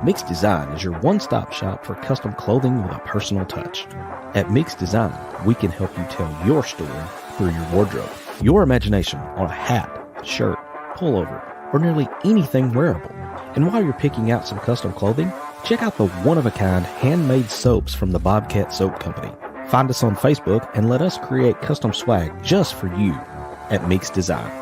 Mixed Design is your one-stop shop for custom clothing with a personal touch. At Mixed Design, we can help you tell your story through your wardrobe. Your imagination on a hat, shirt, pullover, or nearly anything wearable. And while you're picking out some custom clothing, check out the one-of-a-kind handmade soaps from the Bobcat Soap Company. Find us on Facebook and let us create custom swag just for you at Mixed Design.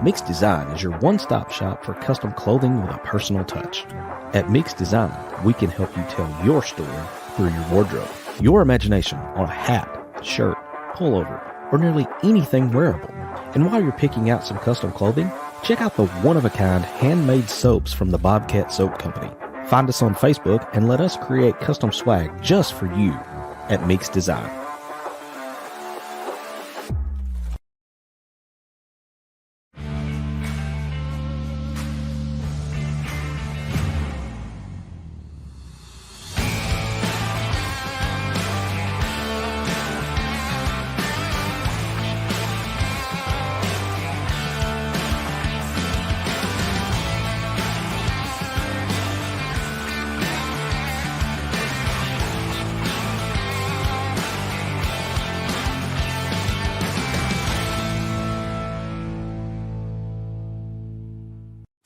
Mixed Design is your one-stop shop for custom clothing with a personal touch. At Mixed Design, we can help you tell your story through your wardrobe. Your imagination on a hat, shirt, pullover, or nearly anything wearable. And while you're picking out some custom clothing, check out the one-of-a-kind handmade soaps from the Bobcat Soap Company. Find us on Facebook and let us create custom swag just for you at Mixed Design.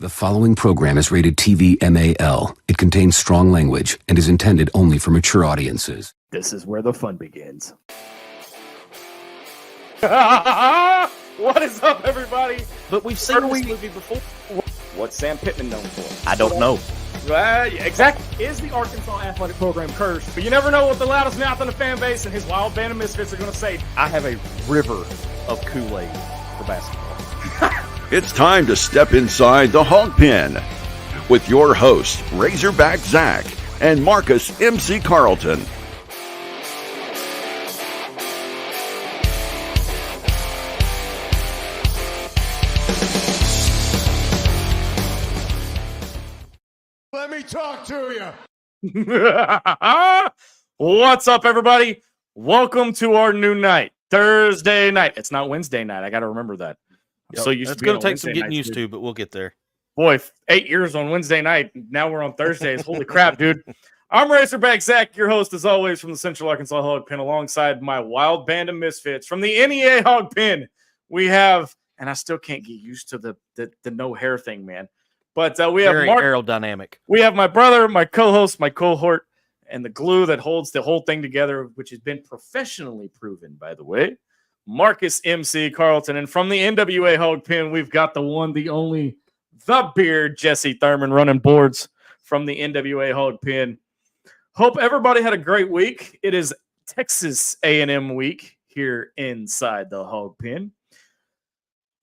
The following program is rated TV MAL. It contains strong language and is intended only for mature audiences. This is where the fun begins. What is up, everybody? But we've seen this movie before. What's Sam Pittman known for? I don't know. Exactly. Is the Arkansas athletic program cursed? But you never know what the loudest mouth in the fan base and his wild band of misfits are going to say. I have a river of Kool-Aid for basketball. It's time to step inside the Hawg Pen with your host, Razorback Zach and Marcus MC Carlton. Let me talk to you. What's up, everybody? Welcome to our new night, Thursday night. It's not Wednesday night. I got to remember that. Yep. So it's going to take some getting used to, but we'll get there. Boy, 8 years on Wednesday night. Now we're on Thursdays. Holy crap, dude. I'm Razorback Zach, your host, as always, from the Central Arkansas Hawg Pen, alongside my wild band of misfits from the NEA Hawg Pen. We have, and I still can't get used to the no hair thing, man. But we have very Mark, aerodynamic. We have my brother, my co-host, my cohort, and the glue that holds the whole thing together, which has been professionally proven, by the way. Marcus MC Carlton. And from the NWA Hawg Pen, we've got the one, the only, the beard, Jesse Thurman, running boards from the NWA Hawg Pen. Hope everybody had a great week. It is Texas A&M week here inside the Hawg Pen.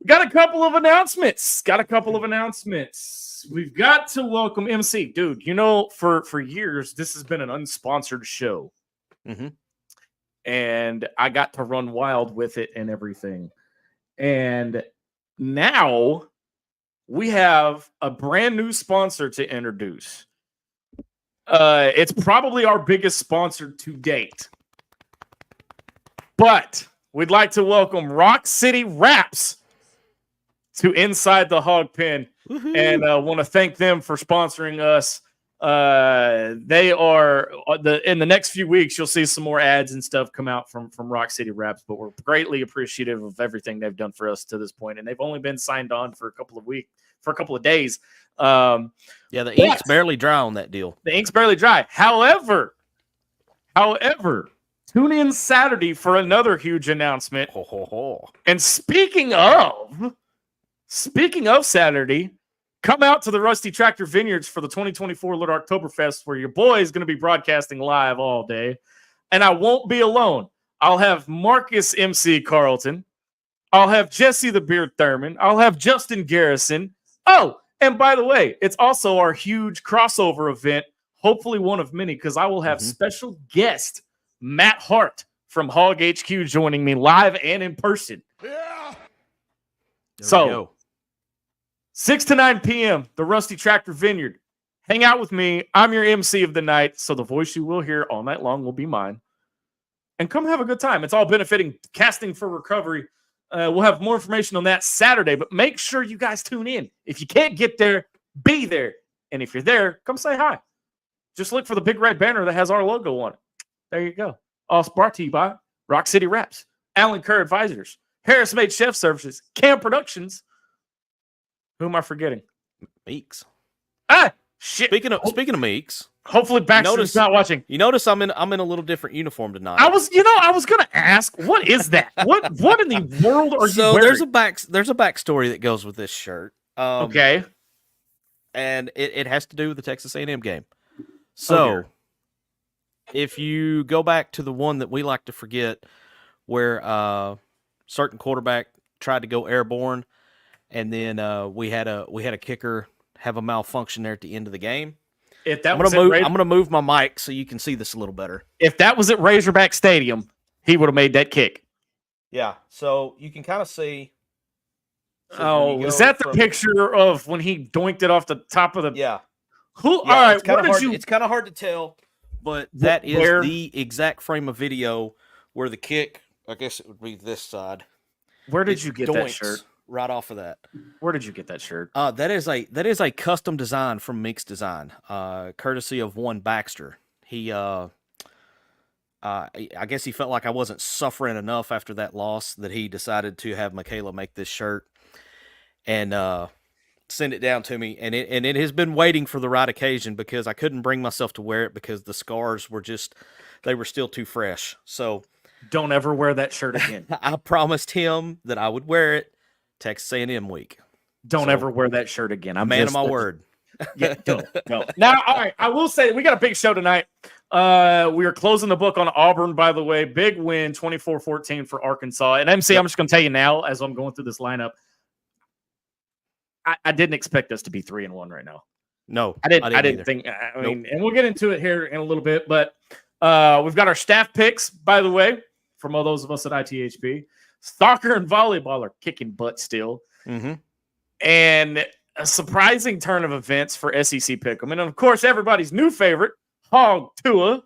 We got a couple of announcements. We've got to welcome MC. Dude, you know, for years, this has been an unsponsored show. Mm-hmm. And I got to run wild with it and everything. And now we have a brand new sponsor to introduce. It's probably our biggest sponsor to date. But we'd like to welcome Rock City Wraps to Inside the Hawg Pen. Woo-hoo. And want to thank them for sponsoring us. They are in the next few weeks, you'll see some more ads and stuff come out from Rock City Wraps, but we're greatly appreciative of everything they've done for us to this point. And they've only been signed on for a couple of days. The ink's barely dry on that deal. The ink's barely dry. However, tune in Saturday for another huge announcement. Ho, ho, ho. And speaking of Saturday, come out to the Rusty Tractor Vineyards for the 2024 Little Oktoberfest, where your boy is going to be broadcasting live all day. And I won't be alone. I'll have Marcus MC Carlton, I'll have Jesse the Beard Thurman. I'll have Justin Garrison. Oh, and by the way, it's also our huge crossover event, hopefully one of many, because I will have special guest Matt Hart from Hog HQ joining me live and in person. Yeah. So, 6 to 9 p.m., the Rusty Tractor Vineyard. Hang out with me. I'm your MC of the night, so the voice you will hear all night long will be mine. And come have a good time. It's all benefiting Casting for Recovery. We'll have more information on that Saturday, but make sure you guys tune in. If you can't get there, be there. And if you're there, come say hi. Just look for the big red banner that has our logo on it. There you go. All brought to you by Rock City Wraps, Alan Kerr Advisors, Harris Made Chef Services, Cam Productions. Who am I forgetting? Meeks. Ah, shit. Speaking of Meeks, hopefully Baxter's not watching. You notice I'm in a little different uniform tonight. I was gonna ask, what is that? What in the world are you wearing? There's a backstory that goes with this shirt. Okay. And it has to do with the Texas A&M game. So if you go back to the one that we like to forget, where certain quarterback tried to go airborne, and then we had a kicker have a malfunction there at the end of the game. If that I'm gonna move my mic so you can see this a little better. If that was at Razorback Stadium, he would have made that kick. Yeah, so you can kind of see. So is that the picture of when he doinked it off the top of the? Yeah. All right. It's kind of hard. It's kind of hard to tell, but that is the exact frame of video where the kick. I guess it would be this side. Where did you get that shirt? Right off of that. Where did you get that shirt? That is a custom design from Meeks Design, courtesy of one Baxter. He I guess he felt like I wasn't suffering enough after that loss that he decided to have Michaela make this shirt and send it down to me. And it has been waiting for the right occasion because I couldn't bring myself to wear it because the scars were they were still too fresh. So don't ever wear that shirt again. I promised him that I would wear it Texas A&M week. Don't ever wear that shirt again. I'm man of my word. Yeah, don't. Now, all right, I will say we got a big show tonight. We are closing the book on Auburn, by the way. Big win, 24-14 for Arkansas. And MC, I'm just going to tell you now as I'm going through this lineup, I didn't expect us to be 3-1 right now. No, I didn't think. I mean, and we'll get into it here in a little bit, but we've got our staff picks, by the way, from all those of us at ITHP. Soccer and volleyball are kicking butt still. Mm-hmm. And a surprising turn of events for SEC Pick'em. And, of course, everybody's new favorite, Hog Tua.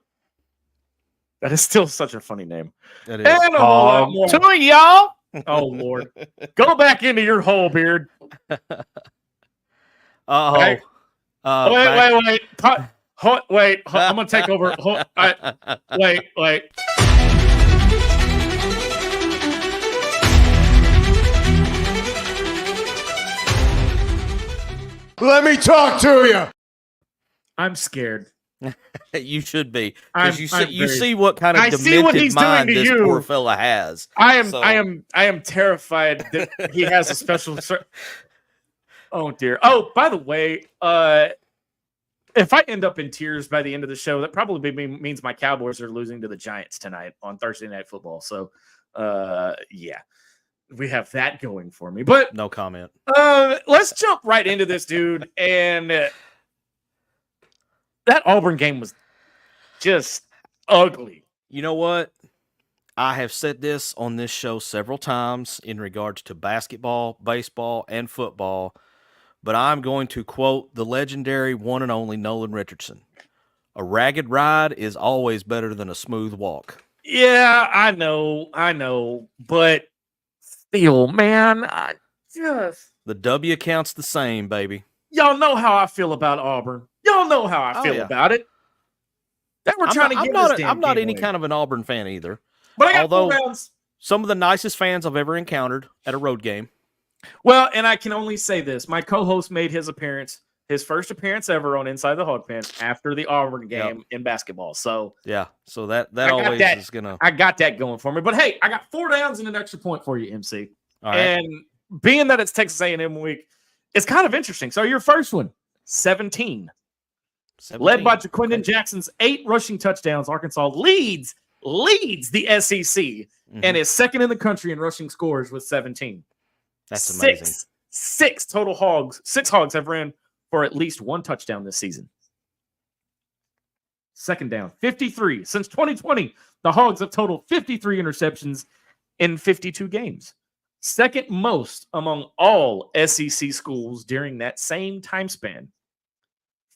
That is still such a funny name. That is. And a whole lot more. Tua, y'all. Oh, Lord. Go back into your hole, Beard. Uh-oh. Wait. I'm going to take over. Wait. Let me talk to you. I'm scared. You should be. Because you see what kind of demented mind this poor fella has. I am terrified that he has a special. Oh dear. Oh, by the way, if I end up in tears by the end of the show, that probably means my Cowboys are losing to the Giants tonight on Thursday Night Football. So, yeah, we have that going for me. But no comment. Let's jump right into this, dude. And that Auburn game was just ugly. You know what? I have said this on this show several times in regards to basketball, baseball, and football, but I'm going to quote the legendary one and only Nolan Richardson. A ragged ride is always better than a smooth walk. Yeah, I know, but still, man, the W counts the same, baby. Y'all know how I feel about Auburn. Y'all know how I feel about it. That we're trying to get this damn game I'm not any away. kind of an Auburn fan either. But I got although 4 rounds. Some of the nicest fans I've ever encountered at a road game. Well, and I can only say this. My co-host made his first appearance ever on Inside the Hawg Pen after the Auburn game in basketball. So yeah, so that always is gonna. I got that going for me. But hey, I got 4 downs and an extra point for you, MC. All right. And being that it's Texas A&M week, it's kind of interesting. So your first one, 17. Led by Jaquindon Jackson's 8 rushing touchdowns, Arkansas leads leads the SEC and is second in the country in rushing scores with 17. That's amazing. Six Hogs have ran for at least one touchdown this season. Second down, 53. Since 2020, the Hogs have totaled 53 interceptions in 52 games. Second most among all SEC schools during that same time span.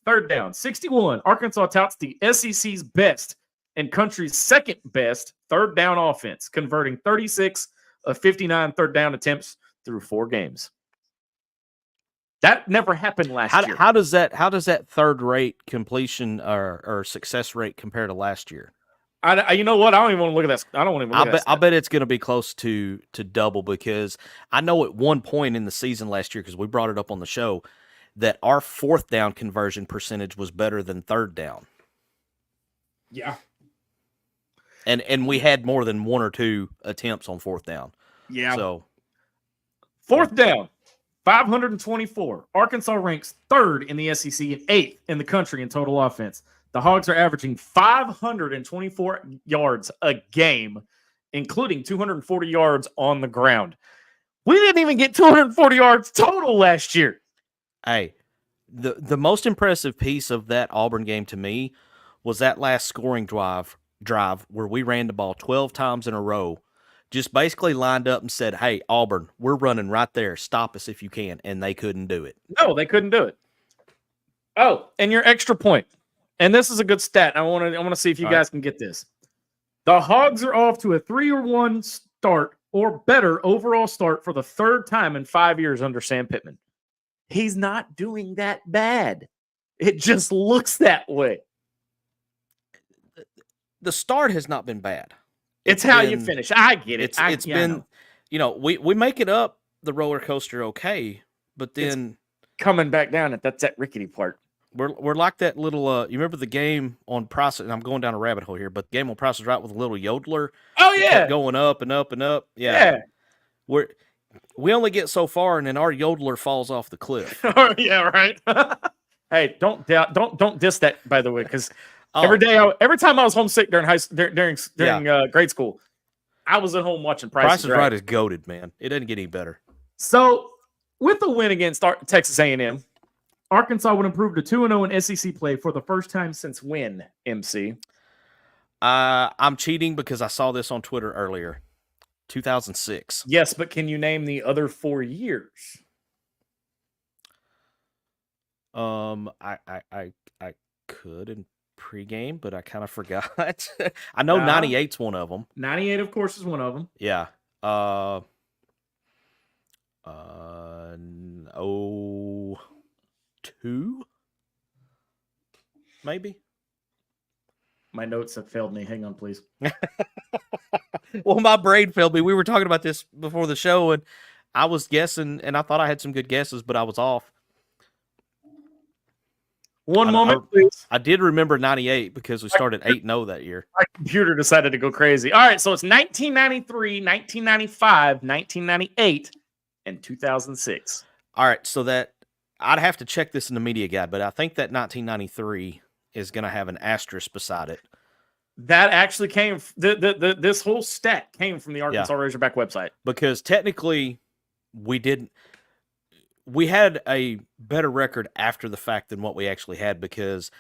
Third down, 61. Arkansas touts the SEC's best and country's second best third down offense, converting 36 of 59 third down attempts through 4 games. That never happened last year. How does that third rate completion or success rate compare to last year? You know what? I don't even want to look at that. I don't want to look at that. I bet it's going to be close to double, because I know at one point in the season last year, because we brought it up on the show, that our fourth down conversion percentage was better than third down. Yeah. And we had more than 1 or 2 attempts on fourth down. Yeah. So fourth down, 524. Arkansas ranks 3rd in the SEC and 8th in the country in total offense. The Hogs are averaging 524 yards a game, including 240 yards on the ground. We didn't even get 240 yards total last year. Hey, the most impressive piece of that Auburn game to me was that last scoring drive where we ran the ball 12 times in a row, just basically lined up and said, "Hey, Auburn, we're running right there. Stop us if you can." And they couldn't do it. No, they couldn't do it. Oh, and your extra point. And this is a good stat. I want to see if you guys can get this. The Hogs are off to a 3-1 start or better overall start for the 3rd time in 5 years under Sam Pittman. He's not doing that bad. It just looks that way. The start has not been bad. It's how you finish. I get it. It's been, we make it up the roller coaster okay, but then coming back down, that's that rickety part. We're like that little. You remember the game on Price? And I'm going down a rabbit hole here, but the game on Price is Right with a little yodeler. Oh yeah, kept going up and up and up. Yeah. We only get so far, and then our yodeler falls off the cliff. Yeah, right. Hey, don't diss that, by the way, because every time I was homesick during grade school, I was at home watching Price is Right is goated, man. It doesn't get any better. So, with the win against Texas A&M, Arkansas would improve to 2-0 in SEC play for the first time since when, MC? I'm cheating because I saw this on Twitter earlier. 2006. Yes, but can you name the other 4 years? I could in pregame, but I kind of forgot. I know 98's one of them. 98, of course, is one of them. Yeah. 02, maybe. My notes have failed me. Hang on, please. Well, my brain failed me. We were talking about this before the show, and I was guessing, and I thought I had some good guesses, but I was off. One moment, please. I did remember 98 because we started 8-0 that year. My computer decided to go crazy. All right, so it's 1993, 1995, 1998, and 2006. All right, so that I'd have to check this in the media guide, but I think that 1993 is going to have an asterisk beside it. That actually came. This whole stat came from the Arkansas Razorback website, because technically we had a better record after the fact than what we actually had, because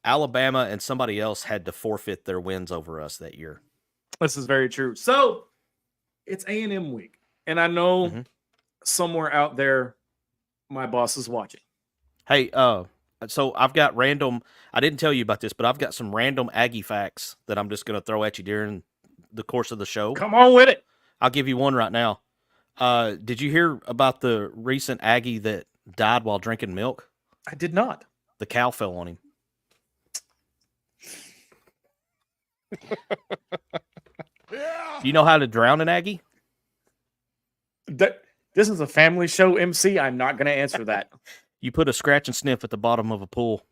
Alabama and somebody else had to forfeit their wins over us that year. This is very true. So it's A&M week, and I know somewhere out there my boss is watching. Hey, so I've got random. I didn't tell you about this, but I've got some random Aggie facts that I'm just going to throw at you during the course of the show. Come on with it. I'll give you one right now. Did you hear about the recent Aggie that died while drinking milk? I did not. The cow fell on him. You know how to drown an Aggie? This is a family show, MC. I'm not going to answer that. You put a scratch and sniff at the bottom of a pool.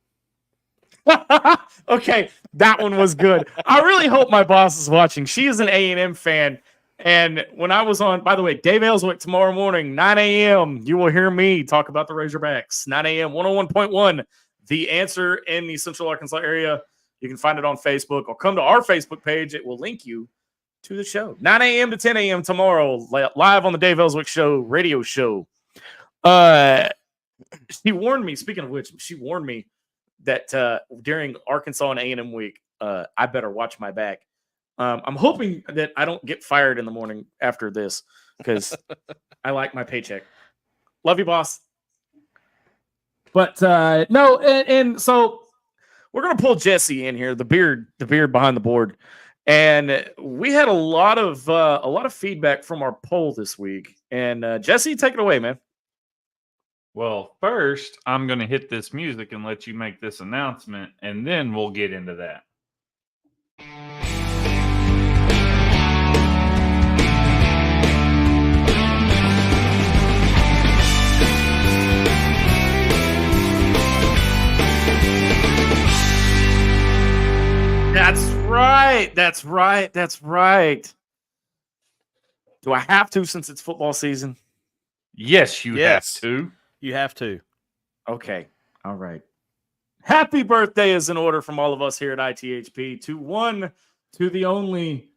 Okay, that one was good. I really hope my boss is watching. She is an A&M fan. And when I was on, by the way, Dave Ellswick tomorrow morning, 9 a.m., you will hear me talk about the Razorbacks. 9 a.m., 101.1, The Answer in the Central Arkansas area. You can find it on Facebook or come to our Facebook page. It will link you to the show. 9 a.m. to 10 a.m. tomorrow, live on the Dave Ellswick Show radio show. She warned me, speaking of which, she warned me that during Arkansas and A&M week, I better watch my back. I'm hoping that I don't get fired in the morning after this because I like my paycheck. Love you, boss. But no, and so we're gonna pull Jesse in here, the beard behind the board, and we had a lot of feedback from our poll this week. And Jesse, take it away, man. Well, first, I'm going to hit this music and let you make this announcement, and then we'll get into that. That's right. Do I have to since it's football season? Yes, you have to. You have to. Okay. All right. Happy birthday is in order from all of us here at ITHP to the only,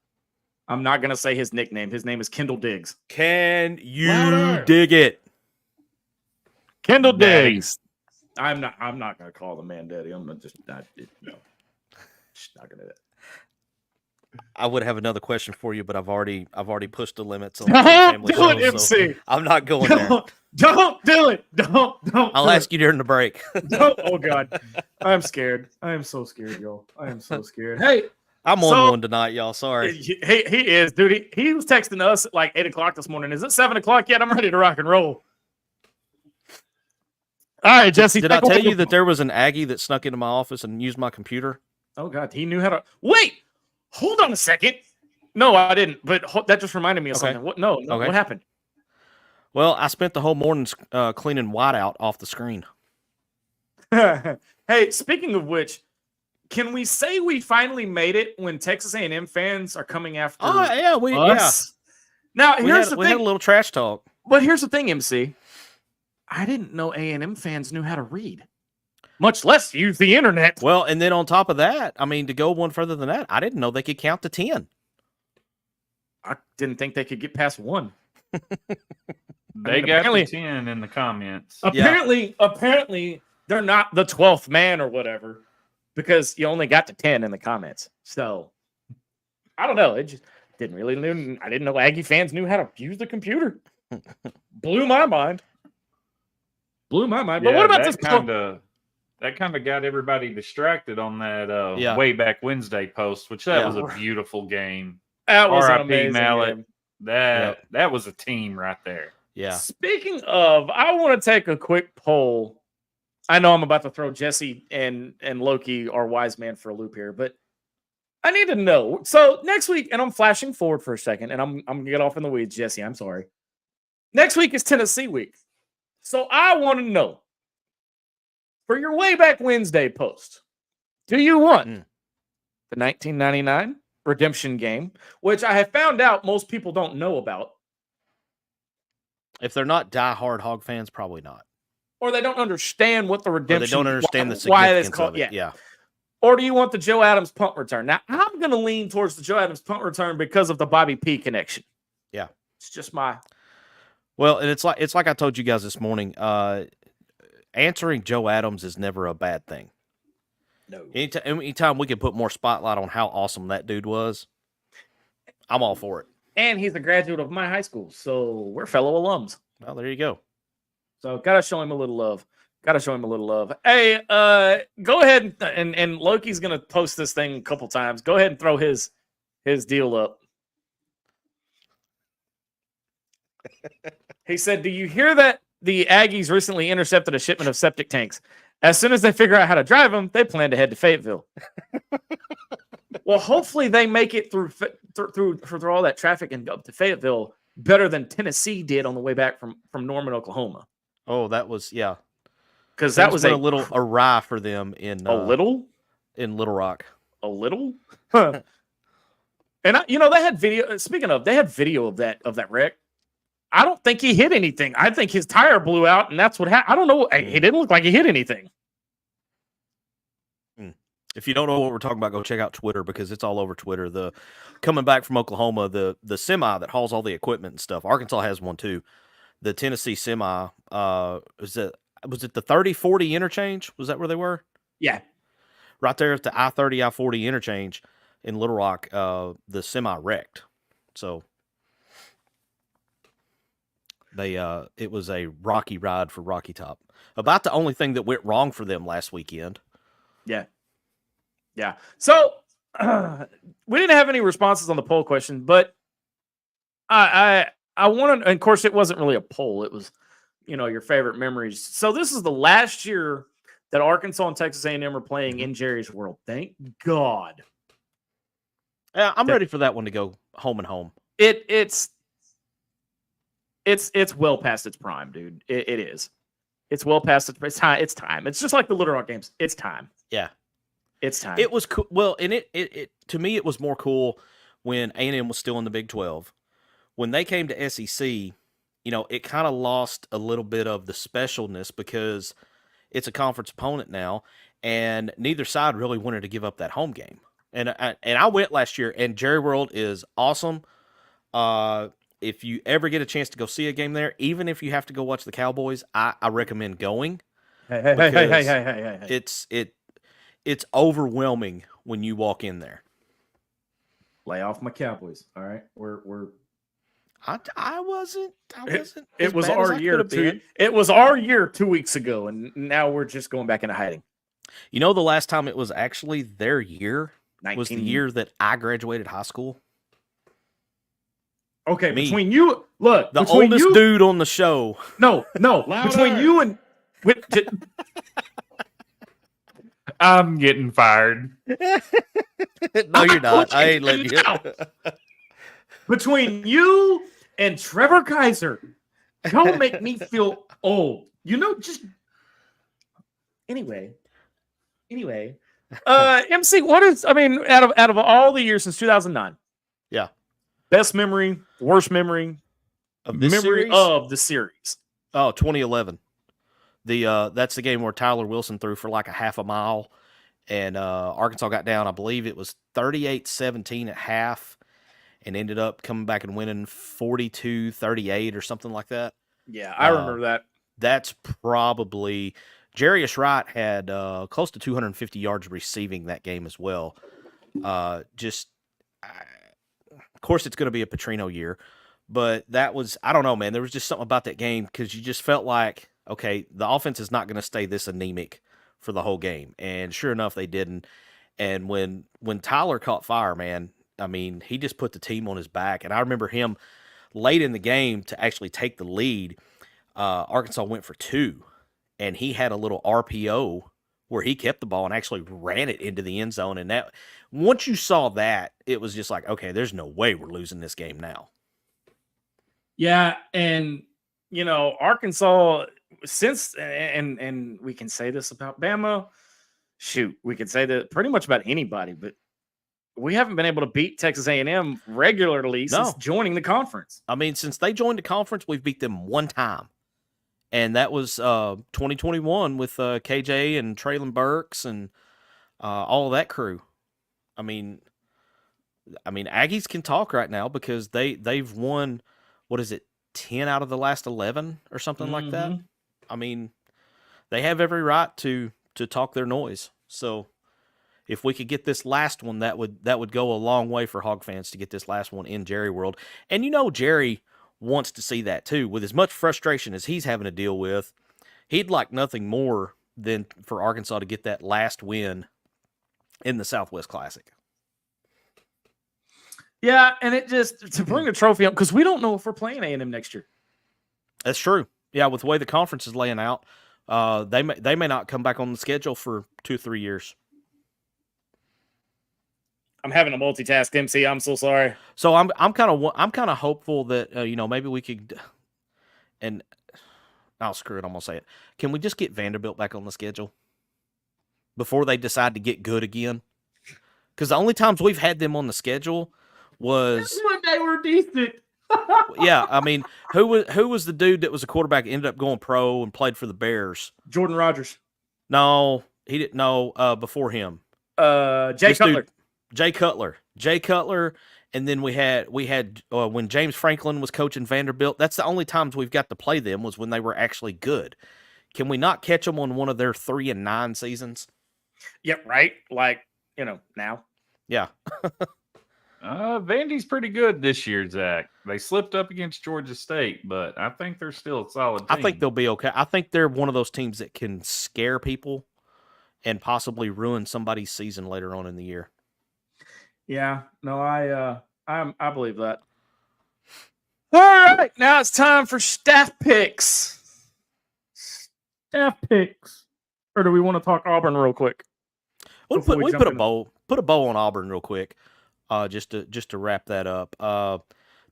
I'm not going to say his nickname. His name is Kendall Diggs. Can you dig it? Kendall Daddy. Diggs. I'm not going to call the man daddy. I'm not just not going to do that. I would have another question for you, but I've already pushed the limits on the family do it, show, MC. so I'm not going there. Don't do it. Don't. I'll ask you during the break. Oh God, I'm scared. I am so scared, y'all. I am so scared. Hey, I'm on one tonight, y'all. Sorry. He is, dude. He was texting us at like 8 o'clock this morning. Is it 7 o'clock yet? I'm ready to rock and roll. All right, Jesse. Did I tell you that there was an Aggie that snuck into my office and used my computer? Oh God, he knew how to. Wait, hold on a second. No, I didn't. But that just reminded me of something. What? No. Okay. What happened? Well, I spent the whole morning cleaning whiteout off the screen. Hey, speaking of which, can we say we finally made it when Texas A&M fans are coming after us? Now, we had a little trash talk. But here's the thing, MC. I didn't know A&M fans knew how to read, much less use the internet. Well, and then on top of that, I mean, to go one further than that, I didn't know they could count to 10. I didn't think they could get past 1. They got the 10 in the comments. Apparently, they're not the 12th man or whatever, because you only got to 10 in the comments. So, I don't know. It just didn't really know. I didn't know Aggie fans knew how to use the computer. Blew my mind. But what about this? That kind of got everybody distracted on that way back Wednesday post, which that was a beautiful game. That was an amazing Mallet. game. That was a team right there. Yeah. Speaking of, I want to take a quick poll. I know I'm about to throw Jesse and Loki, our wise man, for a loop here, but I need to know. So next week, and I'm flashing forward for a second, and I'm gonna get off in the weeds, Jesse. I'm sorry. Next week is Tennessee week. So I want to know, for your way back Wednesday post, do you want the 1999 redemption game, which I have found out most people don't know about? If they're not diehard Hog fans, probably not. Or they don't understand what the redemption is. They don't understand the significance of it. Yeah. Or do you want the Joe Adams punt return? Now, I'm going to lean towards the Joe Adams punt return because of the Bobby P connection. Yeah. It's just my... Well, and it's like I told you guys this morning. Answering Joe Adams is never a bad thing. No. Anytime we can put more spotlight on how awesome that dude was, I'm all for it. And he's a graduate of my high school, so we're fellow alums. Well, there you go. So gotta show him a little love. Hey, go ahead and Loki's gonna post this thing a couple times. Go ahead and throw his deal up. He said, "Do you hear that the Aggies recently intercepted a shipment of septic tanks? As soon as they figure out how to drive them, they plan to head to Fayetteville." Well, hopefully they make it through all that traffic and up to Fayetteville better than Tennessee did on the way back from Norman, Oklahoma. Oh, that was because that was a little awry for them in Little Rock. A little, huh? And they had video. Speaking of, they had video of that wreck. I don't think he hit anything. I think his tire blew out, and that's what happened. I don't know. He didn't look like he hit anything. If you don't know what we're talking about, go check out Twitter because it's all over Twitter. The coming back from Oklahoma, the semi that hauls all the equipment and stuff. Arkansas has one too. The Tennessee semi, was it the 30-40 interchange? Was that where they were? Yeah. Right there at the I-30, I-40 interchange in Little Rock, the semi wrecked. So it was a rocky ride for Rocky Top. About the only thing that went wrong for them last weekend. Yeah. Yeah. So we didn't have any responses on the poll question, but I want to, and of course, it wasn't really a poll. It was, your favorite memories. So this is the last year that Arkansas and Texas A&M are playing in Jerry's World. Thank God. Yeah, I'm ready for that one to go home and home. It's well past its prime, dude. It is. It's well past its time. It's time. It's just like the Little Rock games. It's time. Yeah. It's time. It was cool. Well, and it to me, it was more cool when A&M was still in the Big 12. When they came to SEC, it kind of lost a little bit of the specialness because it's a conference opponent now, and neither side really wanted to give up that home game. And I went last year, and Jerry World is awesome. If you ever get a chance to go see a game there, even if you have to go watch the Cowboys, I recommend going. Hey. It's overwhelming when you walk in there. Lay off my Cowboys. All right, we're. I wasn't. It was our year. It was our year 2 weeks ago, and now we're just going back into hiding. The last time it was actually their year was the year that I graduated high school. Okay, between you, look, the oldest dude on the show. No, between you and I'm getting fired. No, you're not. I ain't letting you. Between you and Trevor Kaiser, don't make me feel old. Just anyway. MC, what is? I mean, out of all the years since 2009, yeah, best memory, worst memory of this series? Of the series. Oh, 2011. That's the game where Tyler Wilson threw for like a half a mile, and Arkansas got down. I believe it was 38-17 at half, and ended up coming back and winning 42-38 or something like that. Yeah, I remember that. That's probably Jarius Wright had close to 250 yards receiving that game as well. Of course, it's going to be a Petrino year, but that was, I don't know, man. There was just something about that game because you just felt like, okay, the offense is not going to stay this anemic for the whole game. And sure enough, they didn't. And when Tyler caught fire, man, I mean, he just put the team on his back. And I remember him late in the game to actually take the lead. Arkansas went for 2, and he had a little RPO where he kept the ball and actually ran it into the end zone. And that, once you saw that, it was just like, okay, there's no way we're losing this game now. Yeah, and Arkansas, since and we can say this about Bama, shoot, we could say that pretty much about anybody, but we haven't been able to beat Texas A&M regularly since joining the conference. I mean, since they joined the conference, we've beat them one time. And that was 2021 with KJ and Traylon Burks and all of that crew. I mean, Aggies can talk right now because they've won, 10 out of the last 11 or something like that. I mean, they have every right to talk their noise. So if we could get this last one, that would go a long way for Hog fans to get this last one in Jerry World. And Jerry wants to see that too. With as much frustration as he's having to deal with, he'd like nothing more than for Arkansas to get that last win in the Southwest Classic. Yeah, and it just to bring the trophy up because we don't know if we're playing A&M next year. That's true. Yeah, with the way the conference is laying out, they may not come back on the schedule for 2-3 years. I'm having a multitask, MC. I'm so sorry. So I'm kind of hopeful that maybe we could, and I'll screw it. I'm gonna say it. Can we just get Vanderbilt back on the schedule before they decide to get good again? Because the only times we've had them on the schedule was when they were decent. Yeah, I mean, who was the dude that was a quarterback ended up going pro and played for the Bears? Jordan Rodgers. No, he didn't. No, before him. Jay Cutler. And then we had when James Franklin was coaching Vanderbilt. That's the only times we've got to play them was when they were actually good. Can we not catch them on one of their 3-9 seasons? Yep, right. Like, now. Yeah. Vandy's pretty good this year, Zach. They slipped up against Georgia State, but I think they're still a solid team. I think they'll be okay. I think they're one of those teams that can scare people and possibly ruin somebody's season later on in the year. Yeah, no, I believe that. All right, now it's time for staff picks. Staff picks, or do we want to talk Auburn real quick? We put a bow on Auburn real quick, just to wrap that up.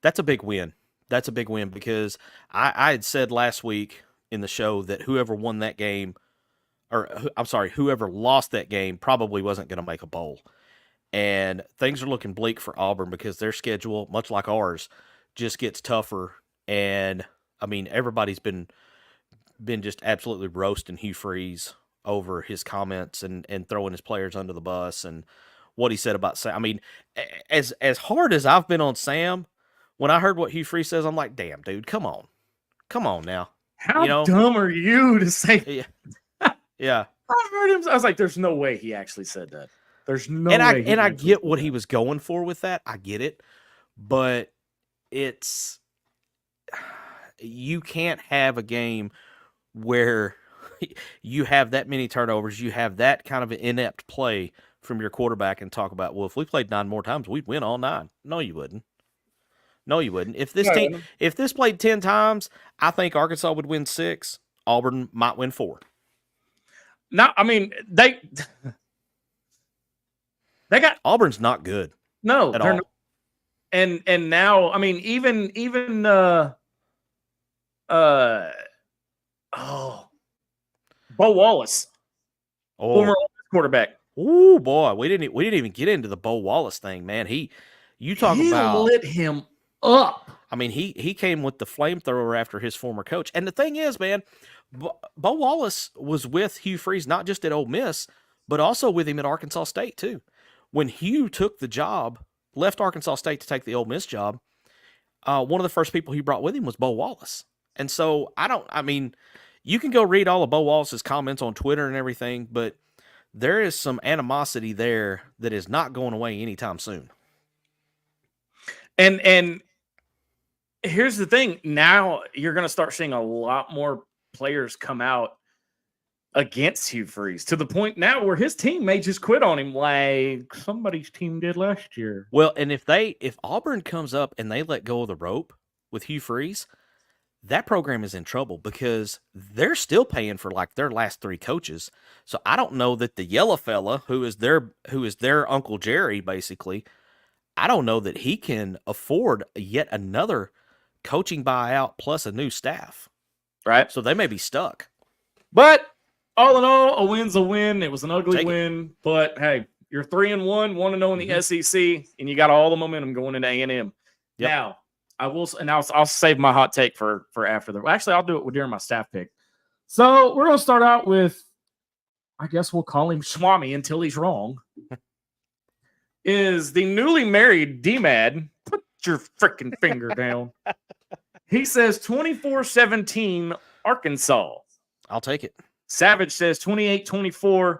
That's a big win. That's a big win because I had said last week in the show that whoever won that game, whoever lost that game probably wasn't going to make a bowl. And things are looking bleak for Auburn because their schedule, much like ours, just gets tougher. And, I mean, everybody's been just absolutely roasting Hugh Freeze over his comments and throwing his players under the bus and what he said about Sam. I mean, as hard as I've been on Sam, when I heard what Hugh Freeze says, I'm like, damn, dude, come on. Come on now. How dumb are you to say? Yeah. I heard him. I was like, there's no way he actually said that. There's no way. I get what he was going for with that. I get it. But you can't have a game where you have that many turnovers, you have that kind of an inept play from your quarterback and talk about, well, if we played 9 more times, we'd win all 9. No, you wouldn't. If this played 10 times, I think Arkansas would win 6. Auburn might win 4. No, I mean, they got Auburn's not good. No, at all. Not. And now, I mean, even Bo Wallace, former quarterback. Oh boy, we didn't even get into the Bo Wallace thing, man. He lit him up. I mean, he came with the flamethrower after his former coach. And the thing is, man, Bo Wallace was with Hugh Freeze not just at Ole Miss, but also with him at Arkansas State too. When Hugh took the job, left Arkansas State to take the Ole Miss job, one of the first people he brought with him was Bo Wallace. And so you can go read all of Bo Wallace's comments on Twitter and everything, but there is some animosity there that is not going away anytime soon. And here's the thing. Now you're going to start seeing a lot more players come out against Hugh Freeze to the point now where his team may just quit on him like somebody's team did last year. Well, and if Auburn comes up and they let go of the rope with Hugh Freeze, that program is in trouble because they're still paying for like their last 3 coaches. So I don't know that the yellow fella who is their Uncle Jerry, basically, I don't know that he can afford yet another coaching buyout plus a new staff. Right. So they may be stuck. But all in all, a win's a win. It was an ugly win, but hey, you're 3-1, 1-0 in the SEC, and you got all the momentum going into A&M. Yep. Now, I'll save my hot take for after the. Actually, I'll do it during my staff pick. So we're gonna start out with, I guess we'll call him Swami until he's wrong. Is the newly married D-Mad? Put your freaking finger down. He says 24-17 Arkansas. I'll take it. Savage says 28-24,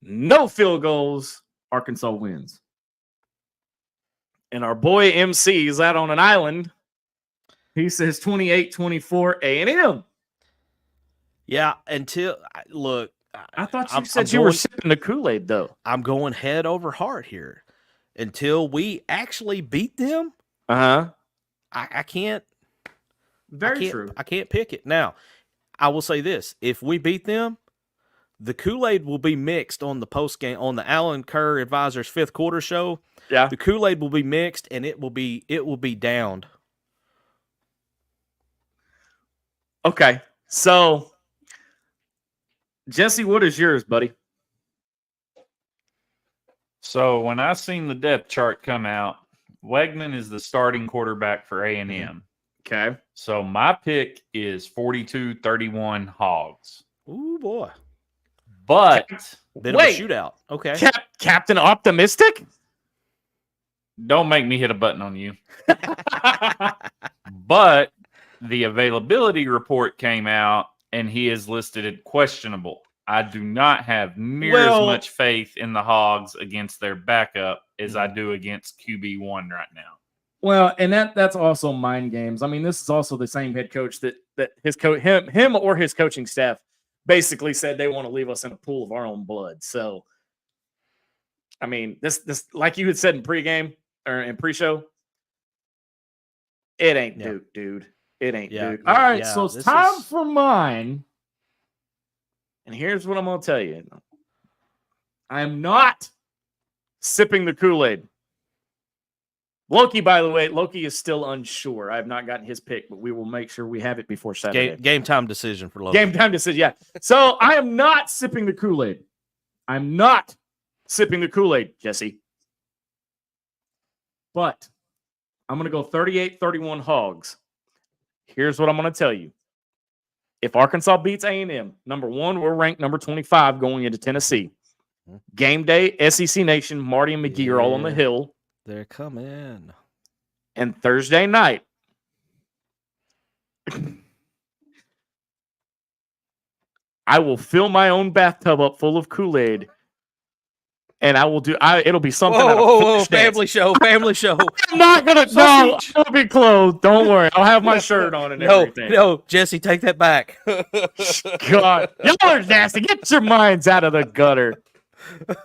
no field goals, Arkansas wins. And our boy MC is out on an island. He says 28-24 A&M. Yeah, look. I thought you said you were sipping the Kool-Aid, though. I'm going head over heart here. Until we actually beat them, I can't. Very true. I can't pick it. Now, I will say this. If we beat them, the Kool-Aid will be mixed on the post game on the Alan Kerr Advisors 5th quarter show. Yeah. The Kool-Aid will be mixed and it will be downed. Okay. So Jesse, what is yours, buddy? So when I seen the depth chart come out, Wegman is the starting quarterback for A&M. Okay. So my pick is 42-31 Hogs. Ooh, boy. But Bit of a shootout. Okay. Captain Optimistic? Don't make me hit a button on you. But the availability report came out, and he is listed as questionable. I do not have near as much faith in the Hogs against their backup as I do against QB1 right now. Well, and that's also mind games. I mean, this is also the same head coach that his him or his coaching staff basically said they want to leave us in a pool of our own blood. So, I mean, this like you had said in pregame or in pre-show, it ain't Duke, dude. It ain't Duke. All right, so it's time for mine. And here's what I'm going to tell you. I am not sipping the Kool-Aid. Loki, by the way, Loki is still unsure. I have not gotten his pick, but we will make sure we have it before Saturday. Game time decision for Loki. Game time decision, yeah. So I am not sipping the Kool-Aid. I'm not sipping the Kool-Aid, Jesse. But I'm going to go 38-31 Hogs. Here's what I'm going to tell you. If Arkansas beats A&M, number one, we're ranked number 25 going into Tennessee. Game day, SEC Nation, Marty and McGee are all on the hill. They're coming. And Thursday night, I will fill my own bathtub up full of Kool-Aid, and I will it'll be something. Whoa, family show. I'm not gonna. No, I'll be clothed. Don't worry. I'll have my shirt on and everything. No, Jesse, take that back. God, y'all are nasty. Get your minds out of the gutter.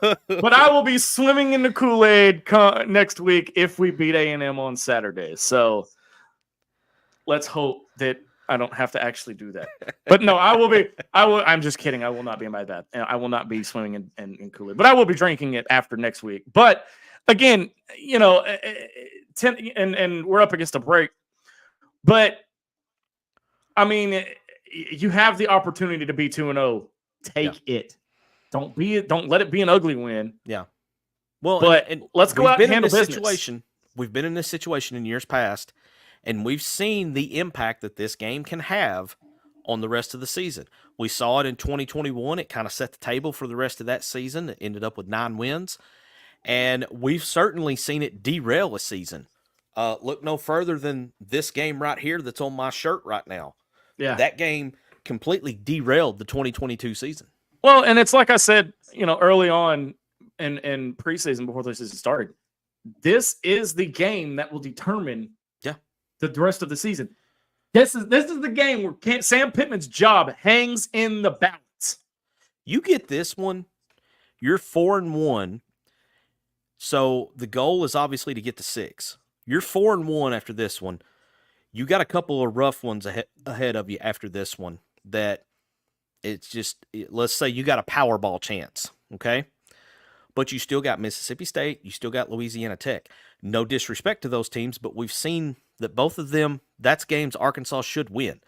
But I will be swimming in the Kool-Aid next week if we beat A&M on Saturday. So let's hope that I don't have to actually do that. But no, I'm just kidding. I will not be in my bath. I will not be swimming in Kool-Aid. But I will be drinking it after next week. But again, you know, and we're up against a break. But I mean, you have the opportunity to be 2-0. Take it. Don't let it be an ugly win. Yeah. Well, but let's go out and handle business. We've been in this situation in years past, and we've seen the impact that this game can have on the rest of the season. We saw it in 2021. It kind of set the table for the rest of that season. It ended up with 9 wins, and we've certainly seen it derail a season. Look no further than this game right here that's on my shirt right now. Yeah. That game completely derailed the 2022 season. Well, and it's like I said, you know, early on in preseason before the season started, this is the game that will determine the rest of the season. This is the game where Sam Pittman's job hangs in the balance. You get this one, you're 4-1. So the goal is obviously to get to 6. You're 4-1 after this one. You got a couple of rough ones ahead of you after this one that it's just, let's say you got a Powerball chance, okay? But you still got Mississippi State. You still got Louisiana Tech. No disrespect to those teams, but we've seen that both of them, that's games Arkansas should win.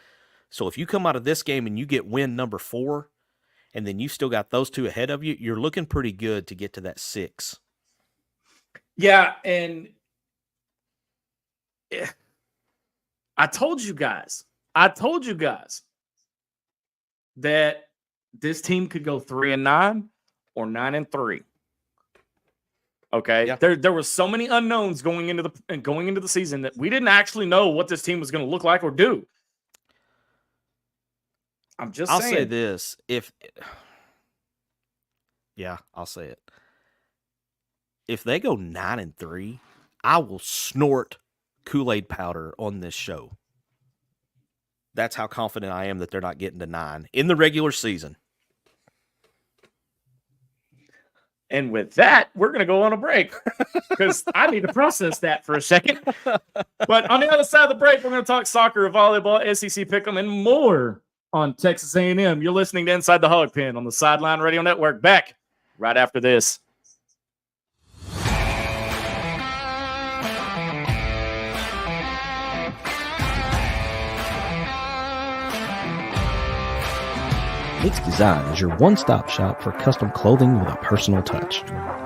So if you come out of this game and you get win number 4, and then you still got those 2 ahead of you, you're looking pretty good to get to that 6. Yeah, and I told you guys that this team could go 3-9 or 9-3. Okay, there were so many unknowns going into the season that we didn't actually know what this team was going to look like or do. I'm just saying. I'll say this: I'll say it. If they go 9-3, I will snort Kool-Aid powder on this show. That's how confident I am that they're not getting to 9 in the regular season. And with that, we're going to go on a break because I need to process that for a second. But on the other side of the break, we're going to talk soccer, volleyball, SEC pick'em, and more on Texas A&M. You're listening to Inside the Hawg Pen on the Sideline Radio Network. Back right after this. Mix Design is your one-stop shop for custom clothing with a personal touch.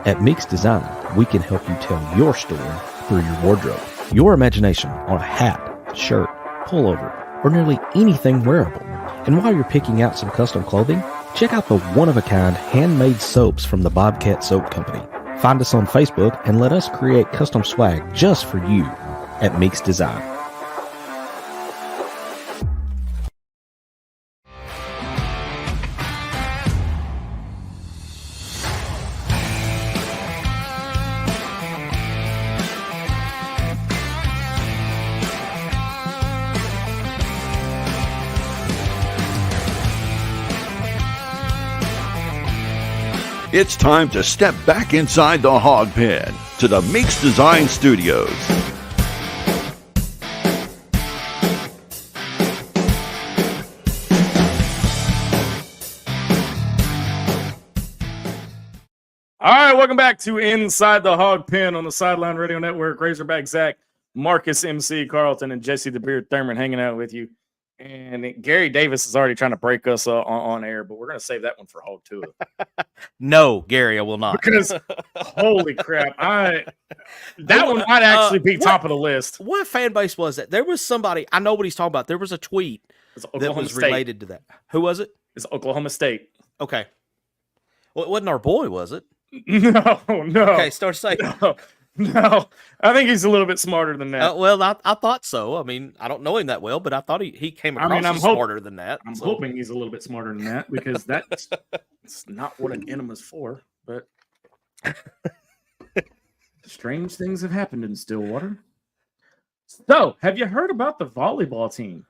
At Mix Design, we can help you tell your story through your wardrobe. Your imagination on a hat, shirt, pullover, or nearly anything wearable. And while you're picking out some custom clothing, Check out the one-of-a-kind handmade soaps from the Bobcat Soap Company. Find us on Facebook and let us create custom swag just for you at Meeks Design. It's time to step back inside the Hog Pen to the Meeks Design Studios. All right, welcome back to Inside the Hog Pen on the Sideline Radio Network. Razorback Zach, Marcus MC Carlton, and Jesse the Beard Thurman hanging out with you. And Gary Davis is already trying to break us on air, but we're going to save that one for Hog 2. No, Gary, I will not. Because, holy crap, that one might actually be top of the list. What fan base was that? There was somebody, I know what he's talking about. There was a tweet that was related to that. Who was it? It's Oklahoma State. Okay. Well, it wasn't our boy, was it? No. Okay, start saying. No, I think he's a little bit smarter than that. Well, I thought so. I mean, I don't know him that well, but I thought he came across smarter than that. I'm hoping he's a little bit smarter than that because that's not what an enema's for. But strange things have happened in Stillwater. So, have you heard about the volleyball team?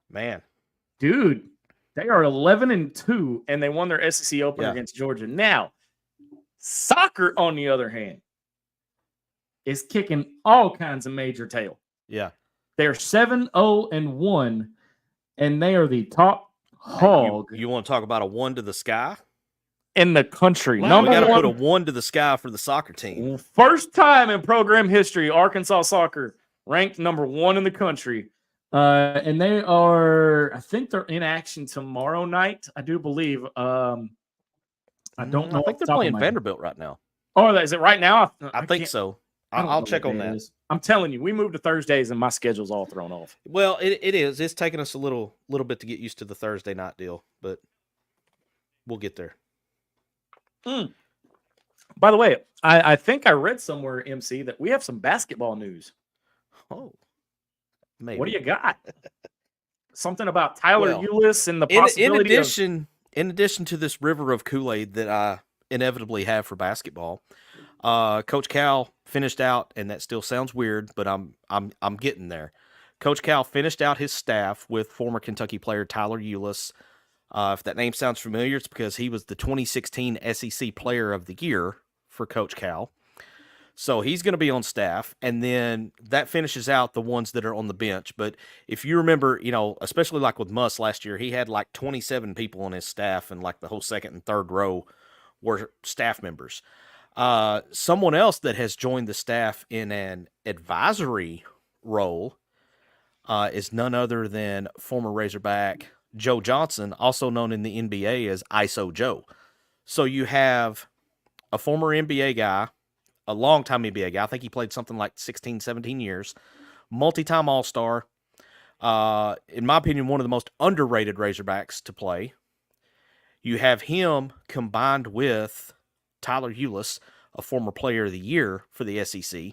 Man, dude, they are 11-2, and they won their SEC Open against Georgia. Now, soccer, on the other hand, is kicking all kinds of major tail. Yeah. They're 7-0-1, and they are the top hog. You want to talk about a one to the sky? In the country. Wow, we got to put a one to the sky for the soccer team. First time in program history, Arkansas soccer ranked number 1 in the country. And they are, I think they're in action tomorrow night, I do believe. I don't know. I think they're playing Vanderbilt right now. Oh, is it right now? I think so. I'll check on that. I'm telling you, we moved to Thursdays and my schedule's all thrown off. Well, it is. It's taking us a little bit to get used to the Thursday night deal, but we'll get there. By the way, I think I read somewhere, MC, that we have some basketball news. Oh, maybe. What do you got? Something about Tyler Ulis and the possibility in addition to this river of Kool-Aid that I inevitably have for basketball, Coach Cal finished out, and that still sounds weird, but I'm getting there. Coach Cal finished out his staff with former Kentucky player Tyler Ulis. If that name sounds familiar, it's because he was the 2016 SEC Player of the Year for Coach Cal. So he's going to be on staff, and then that finishes out the ones that are on the bench. But if you remember, especially like with Muss last year, he had like 27 people on his staff, and like the whole second and third row were staff members. Someone else that has joined the staff in an advisory role is none other than former Razorback Joe Johnson, also known in the NBA as ISO Joe. So you have a former NBA guy, a longtime NBA guy. I think he played something like 16, 17 years, multi-time All-Star. In my opinion, one of the most underrated Razorbacks to play. You have him combined with Tyler Ulis, a former Player of the Year for the SEC.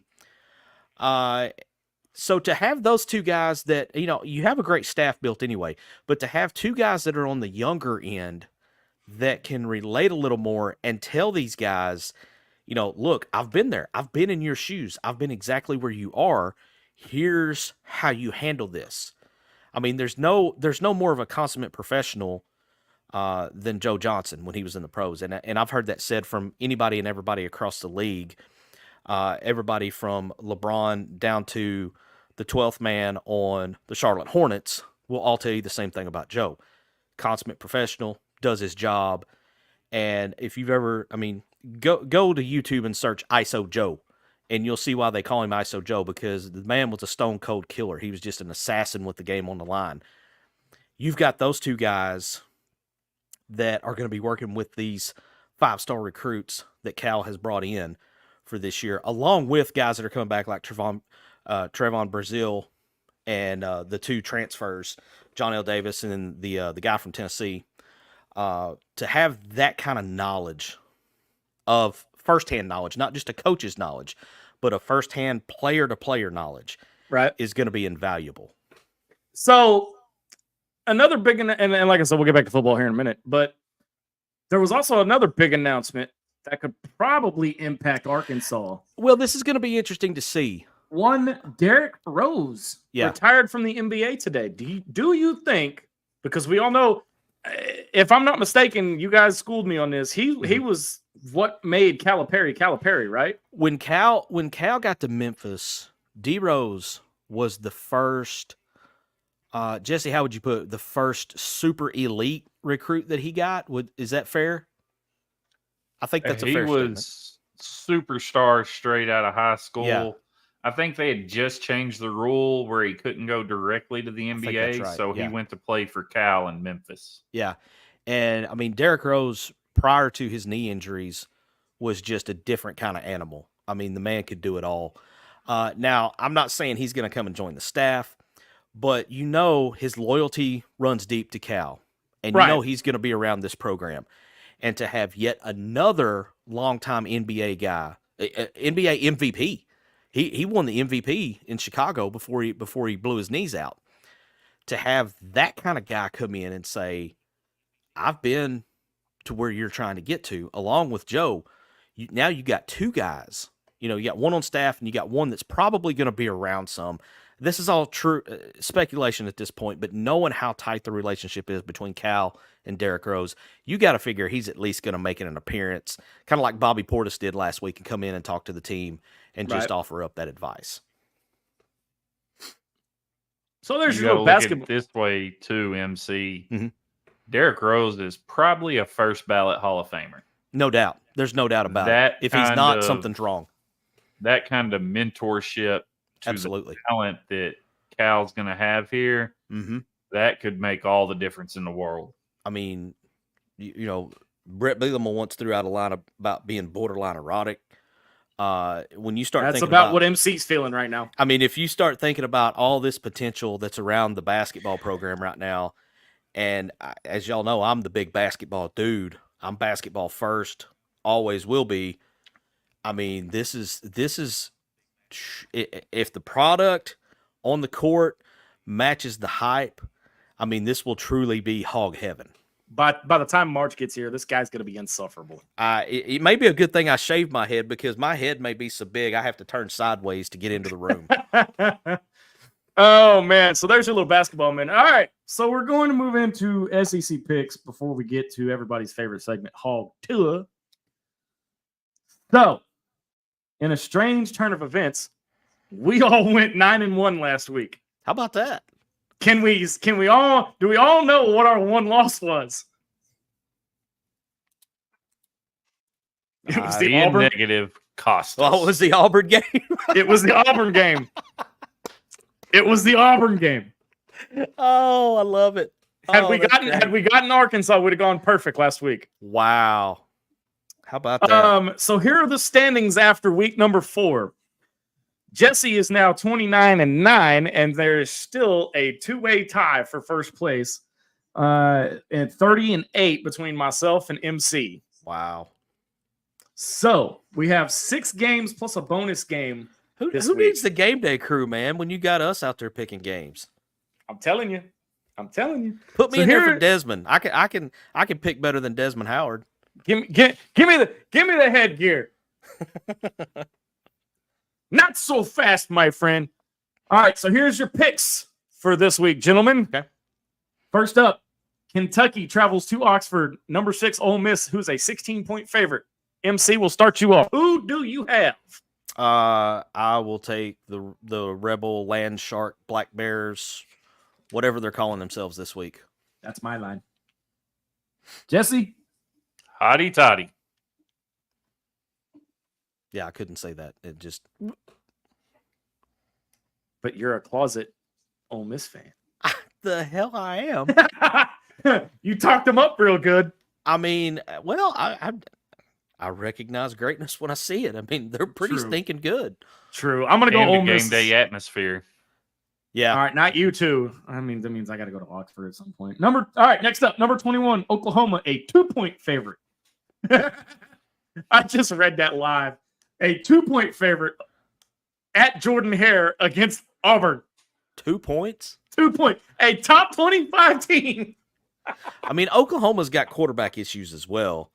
So to have those two guys that, you have a great staff built anyway, but to have two guys that are on the younger end that can relate a little more and tell these guys, look, I've been there. I've been in your shoes. I've been exactly where you are. Here's how you handle this. I mean, there's no more of a consummate professional than Joe Johnson when he was in the pros. And I've heard that said from anybody and everybody across the league. Everybody from LeBron down to the 12th man on the Charlotte Hornets will all tell you the same thing about Joe. Consummate professional, does his job. And if you've ever, go to YouTube and search ISO Joe, and you'll see why they call him ISO Joe, because the man was a stone cold killer. He was just an assassin with the game on the line. You've got those two guys that are going to be working with these 5-star recruits that Cal has brought in for this year, along with guys that are coming back like Trevon Brazile and the two transfers, John L. Davis and then the guy from Tennessee. to have that kind of knowledge of firsthand knowledge, not just a coach's knowledge, but a firsthand player-to-player knowledge, right, is going to be invaluable. So another big, and like I said, we'll get back to football here in a minute, but there was also another big announcement that could probably impact Arkansas. Well, this is going to be interesting to see. One, Derrick Rose retired from the NBA today. Do you think, because we all know, if I'm not mistaken, you guys schooled me on this, he was what made Calipari, right? When Cal got to Memphis, D Rose was the first, Jesse, how would you put it? The first super elite recruit that he got? Is that fair? I think that's a fair statement. He was superstar straight out of high school. Yeah. I think they had just changed the rule where he couldn't go directly to the NBA, right. so he went to play for Cal in Memphis. Yeah. And, I mean, Derrick Rose, prior to his knee injuries, was just a different kind of animal. I mean, the man could do it all. Now, I'm not saying he's going to come and join the staff, but you know his loyalty runs deep to Cal. And you know he's going to be around this program. And to have yet another longtime NBA guy, NBA MVP, he won the MVP in Chicago before he blew his knees out. To have that kind of guy come in and say, I've been to where you're trying to get to, along with Joe, now you got two guys. You know, you got one on staff and you got one that's probably going to be around some. This is all true speculation at this point, but knowing how tight the relationship is between Cal and Derrick Rose, you got to figure he's at least going to make an appearance, kind of like Bobby Portis did last week, and come in and talk to the team and just offer up that advice. So there's you your basketball. Look at it this way too, MC. Mm-hmm. Derrick Rose is probably a first ballot Hall of Famer. No doubt. There's no doubt about it. If he's not, something's wrong. That kind of mentorship to the talent that Cal's going to have here, that could make all the difference in the world. I mean, you know, Brett Bielema once threw out a line about being borderline erotic. When you start thinking about what MC's feeling right now. I mean, if you start thinking about all this potential that's around the basketball program right now, and as y'all know, I'm the big basketball dude. I'm basketball first, always will be. I mean, this is if the product on the court matches the hype, I mean, this will truly be hog heaven. By the time March gets here, this guy's going to be insufferable. It may be a good thing I shaved my head, because my head may be so big I have to turn sideways to get into the room. Oh, man. So there's your little basketball, man. All right. So we're going to move into SEC picks before we get to everybody's favorite segment, Hog Tour. So, in a strange turn of events, we all went 9-1 last week. How about that? Do we all know what our one loss was? It was the Auburn negative cost. Well, it was the Auburn game. It was the Auburn game. It was the Auburn game. Oh, I love it. Had we gotten Arkansas, we'd have gone perfect last week. Wow. How about that? So here are the standings after week number 4. Jesse is now 29-9, and there is still a two-way tie for first place, and 30-8 between myself and MC. Wow. So we have 6 games plus a bonus game. Who needs the game day crew, man, when you got us out there picking games? I'm telling you. Put me in there for Desmond. I can pick better than Desmond Howard. Give me the headgear. Not so fast, my friend. All right, so here's your picks for this week, gentlemen. Okay. First up, Kentucky travels to Oxford. Number 6, Ole Miss, who's a 16-point favorite. MC will start you off. Who do you have? I will take the Rebel Land Shark Black Bears, whatever they're calling themselves this week. That's my line. Jesse? Hotty toddy. Yeah, I couldn't say that. It just. But you're a closet Ole Miss fan. The hell I am. You talked them up real good. I mean, well, I recognize greatness when I see it. I mean, they're pretty stinking good. True. I'm going to go Ole Miss. Game day atmosphere. Yeah. All right, not you two. I mean, that means I got to go to Oxford at some point. All right, next up, number 21, Oklahoma, a 2-point favorite. I just read that live. A 2-point favorite at Jordan Hare against Auburn. 2 points? 2 point. A top 25 team. I mean, Oklahoma's got quarterback issues as well.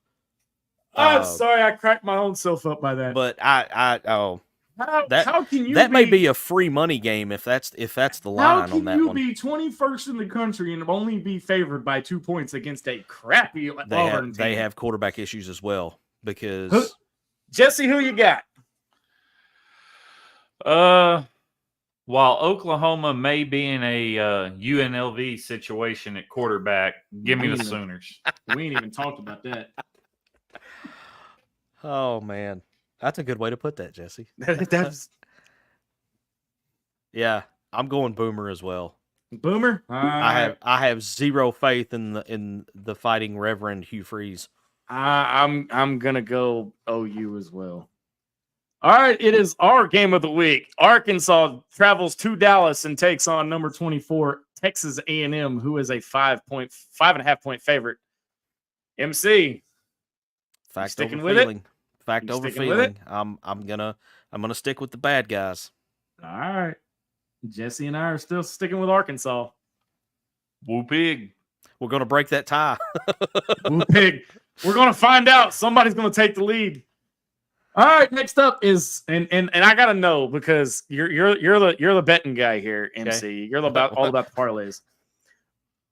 I'm sorry, I cracked my own self up by that. But how can you that may be a free money game if that's the line on that one. How can you be 21st in the country and only be favored by 2 points against a crappy Auburn team? They have quarterback issues as well because Jesse, who you got? While Oklahoma may be in a UNLV situation at quarterback, give me the Sooners. We ain't even talked about that. Oh man, that's a good way to put that, Jesse. That's yeah. I'm going Boomer as well. Boomer. I have zero faith in the fighting Reverend Hugh Freeze. I'm gonna go OU as well. All right, it is our game of the week. Arkansas travels to Dallas and takes on number 24 Texas A&M, who is a 5.5 point favorite. MC, Fact over feeling. Fact You over sticking with feeling. it? I'm gonna stick with the bad guys. All right. Jesse and I are still sticking with Arkansas. Woo pig. We're gonna break that tie. Woo pig. We're gonna find out. Somebody's gonna take the lead. All right, next up is and I gotta know because you're the betting guy here, MC. Okay. You're all about the parlays.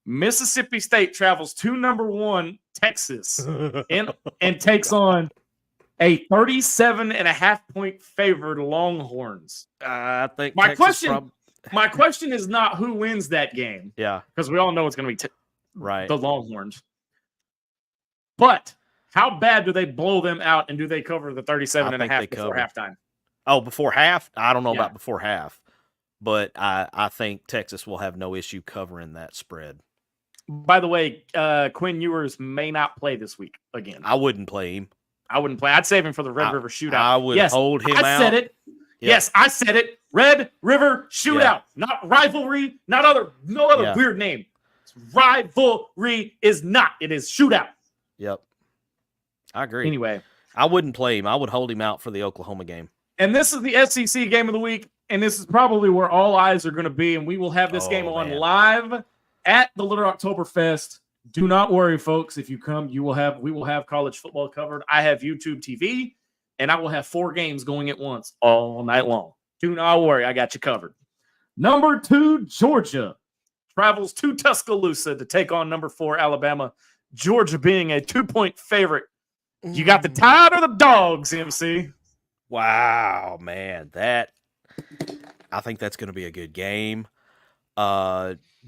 Mississippi State travels to number 1 Texas and takes on a 37.5 point favored Longhorns. I think My Texas question is not who wins that game yeah, because we all know it's going to be right. the Longhorns. But how bad do they blow them out and do they cover the 37.5 before halftime? Oh, before half? I don't know Yeah. about before half, but I think Texas will have no issue covering that spread. By the way, Quinn Ewers may not play this week again. I wouldn't play him. I wouldn't play. I'd save him for the Red River Shootout. I would hold him out. I said it. Yep. Yes, I said it. Red River Shootout, Yeah. not rivalry, no other Yeah. weird name. Rivalry is not. It is shootout. Yep. I agree. Anyway, I wouldn't play him. I would hold him out for the Oklahoma game. and this is the SEC game of the week, and this is probably where all eyes are going to be, and we will have this game on man. live at the Little Oktoberfest. Do not worry, folks. If you come, we will have college football covered. I have YouTube TV, and I will have 4 games going at once all night long. Do not worry. I got you covered. Number 2, Georgia travels to Tuscaloosa to take on number 4, Alabama. Georgia being a 2-point favorite. You got the Tide or the Dogs, MC? Wow, man. I think that's going to be a good game.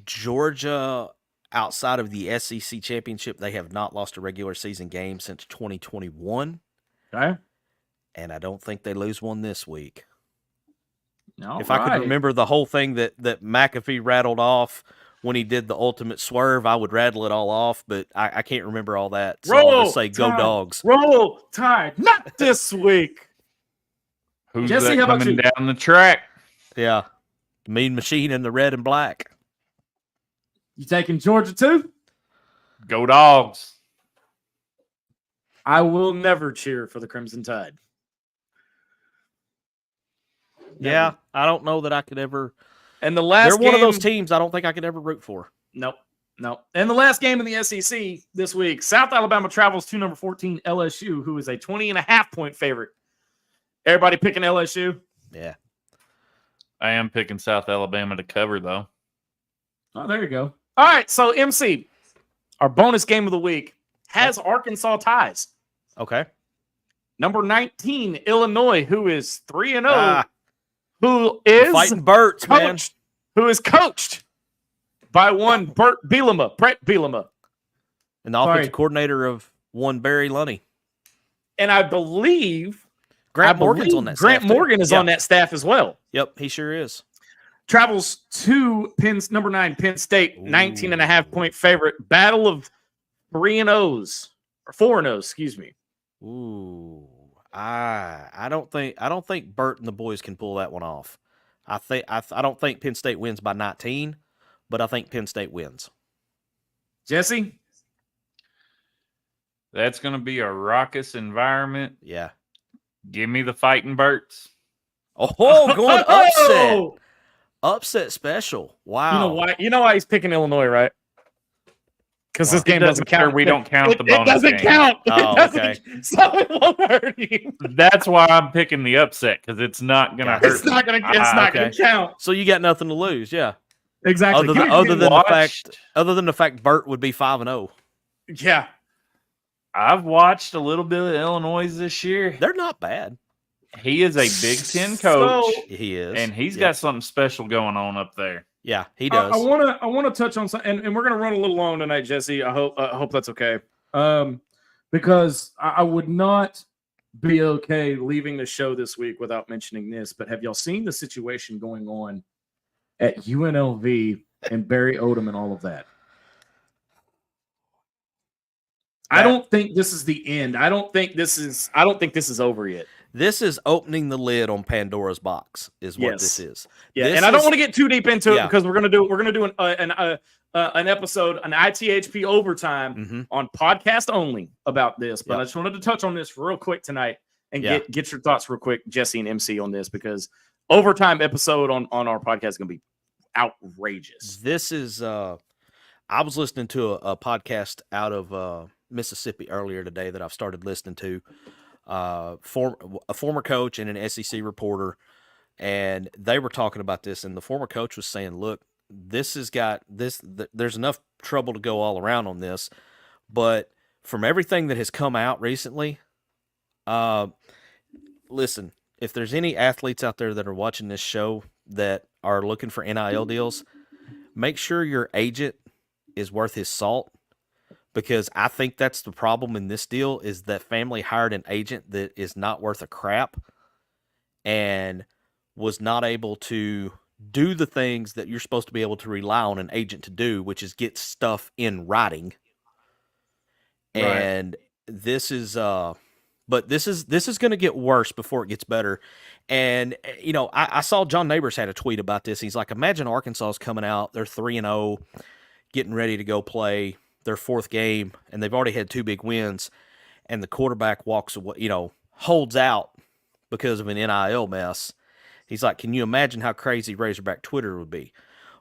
Georgia, outside of the SEC championship, they have not lost a regular season game since 2021. Okay. And I don't think they lose one this week. No, If I could remember the whole thing that McAfee rattled off when he did the ultimate swerve, I would rattle it all off, but I can't remember all that. So I'll just say go Tide. Dogs. Roll Tide. Not this week. Who's Jesse, that how about coming you? down the track? Yeah. Mean Machine in the red and black. You taking Georgia too? Go Dogs. I will never cheer for the Crimson Tide. Yeah, I don't know that I could ever. And the last They're game, one of those teams I don't think I could ever root for. Nope. And the last game in the SEC this week, South Alabama travels to number 14 LSU, who is a 20.5 point favorite. Everybody picking LSU? Yeah. I am picking South Alabama to cover, though. Oh, there you go. All right, so MC, our bonus game of the week has Arkansas ties. Okay. Number 19, Illinois, who is 3-0, who is Fighting Burts, man. who is coached by one Brett Bielema. And the offensive coordinator of one Barry Lunny. And I believe Grant Morgan's on that Grant staff. Morgan is on that staff as well. Yep, he sure is. Travels to number 9, Penn State, 19.5 point favorite. Battle of 3-0s, or 4-0s, excuse me. Ooh. I don't think Burt and the boys can pull that one off. I don't think Penn State wins by 19, but I think Penn State wins. Jesse? That's going to be a raucous environment. Yeah. Give me the Fighting Birds. Oh, going upset. Upset special. Wow. You know why? You know why he's picking Illinois, right? Because this game doesn't count. We don't count the bonus. It doesn't game. count. Oh, okay. So it won't hurt him. That's why I'm picking the upset, because it's not going to hurt. It's not going to count. So you got nothing to lose, yeah. Exactly. Other than the fact Burt would be 5-0. Yeah. I've watched a little bit of Illinois this year. They're not bad. He is a Big Ten coach. He is. And he's got something special going on up there. Yeah, he does. I want to touch on something, and we're going to run a little long tonight, Jesse. I hope that's okay. Because I would not be okay leaving the show this week without mentioning this. But have y'all seen the situation going on at UNLV and Barry Odom and all of that? I don't think this is the end. I don't think this is over yet. This is opening the lid on Pandora's box, is what this is. Yeah, and I don't want to get too deep into it because we're gonna do an episode, an ITHP overtime on podcast only about this. But I just wanted to touch on this real quick tonight and get your thoughts real quick, Jesse and MC, on this, because overtime episode on our podcast is gonna be outrageous. This is I was listening to a podcast out of Mississippi earlier today that I've started listening to. A former coach and an SEC reporter, and they were talking about this, and the former coach was saying, look, there's enough trouble to go all around on this, but from everything that has come out recently, listen, if there's any athletes out there that are watching this show that are looking for NIL deals, make sure your agent is worth his salt. Because I think that's the problem in this deal, is that family hired an agent that is not worth a crap and was not able to do the things that you're supposed to be able to rely on an agent to do, which is get stuff in writing. Right. And this is but this is going to get worse before it gets better. And you know, I saw John Neighbors had a tweet about this. He's like, imagine Arkansas is coming out, they're 3-0, getting ready to go play their fourth game, and they've already had 2 big wins, and the quarterback walks away, holds out because of an NIL mess. He's like, can you imagine how crazy Razorback Twitter would be?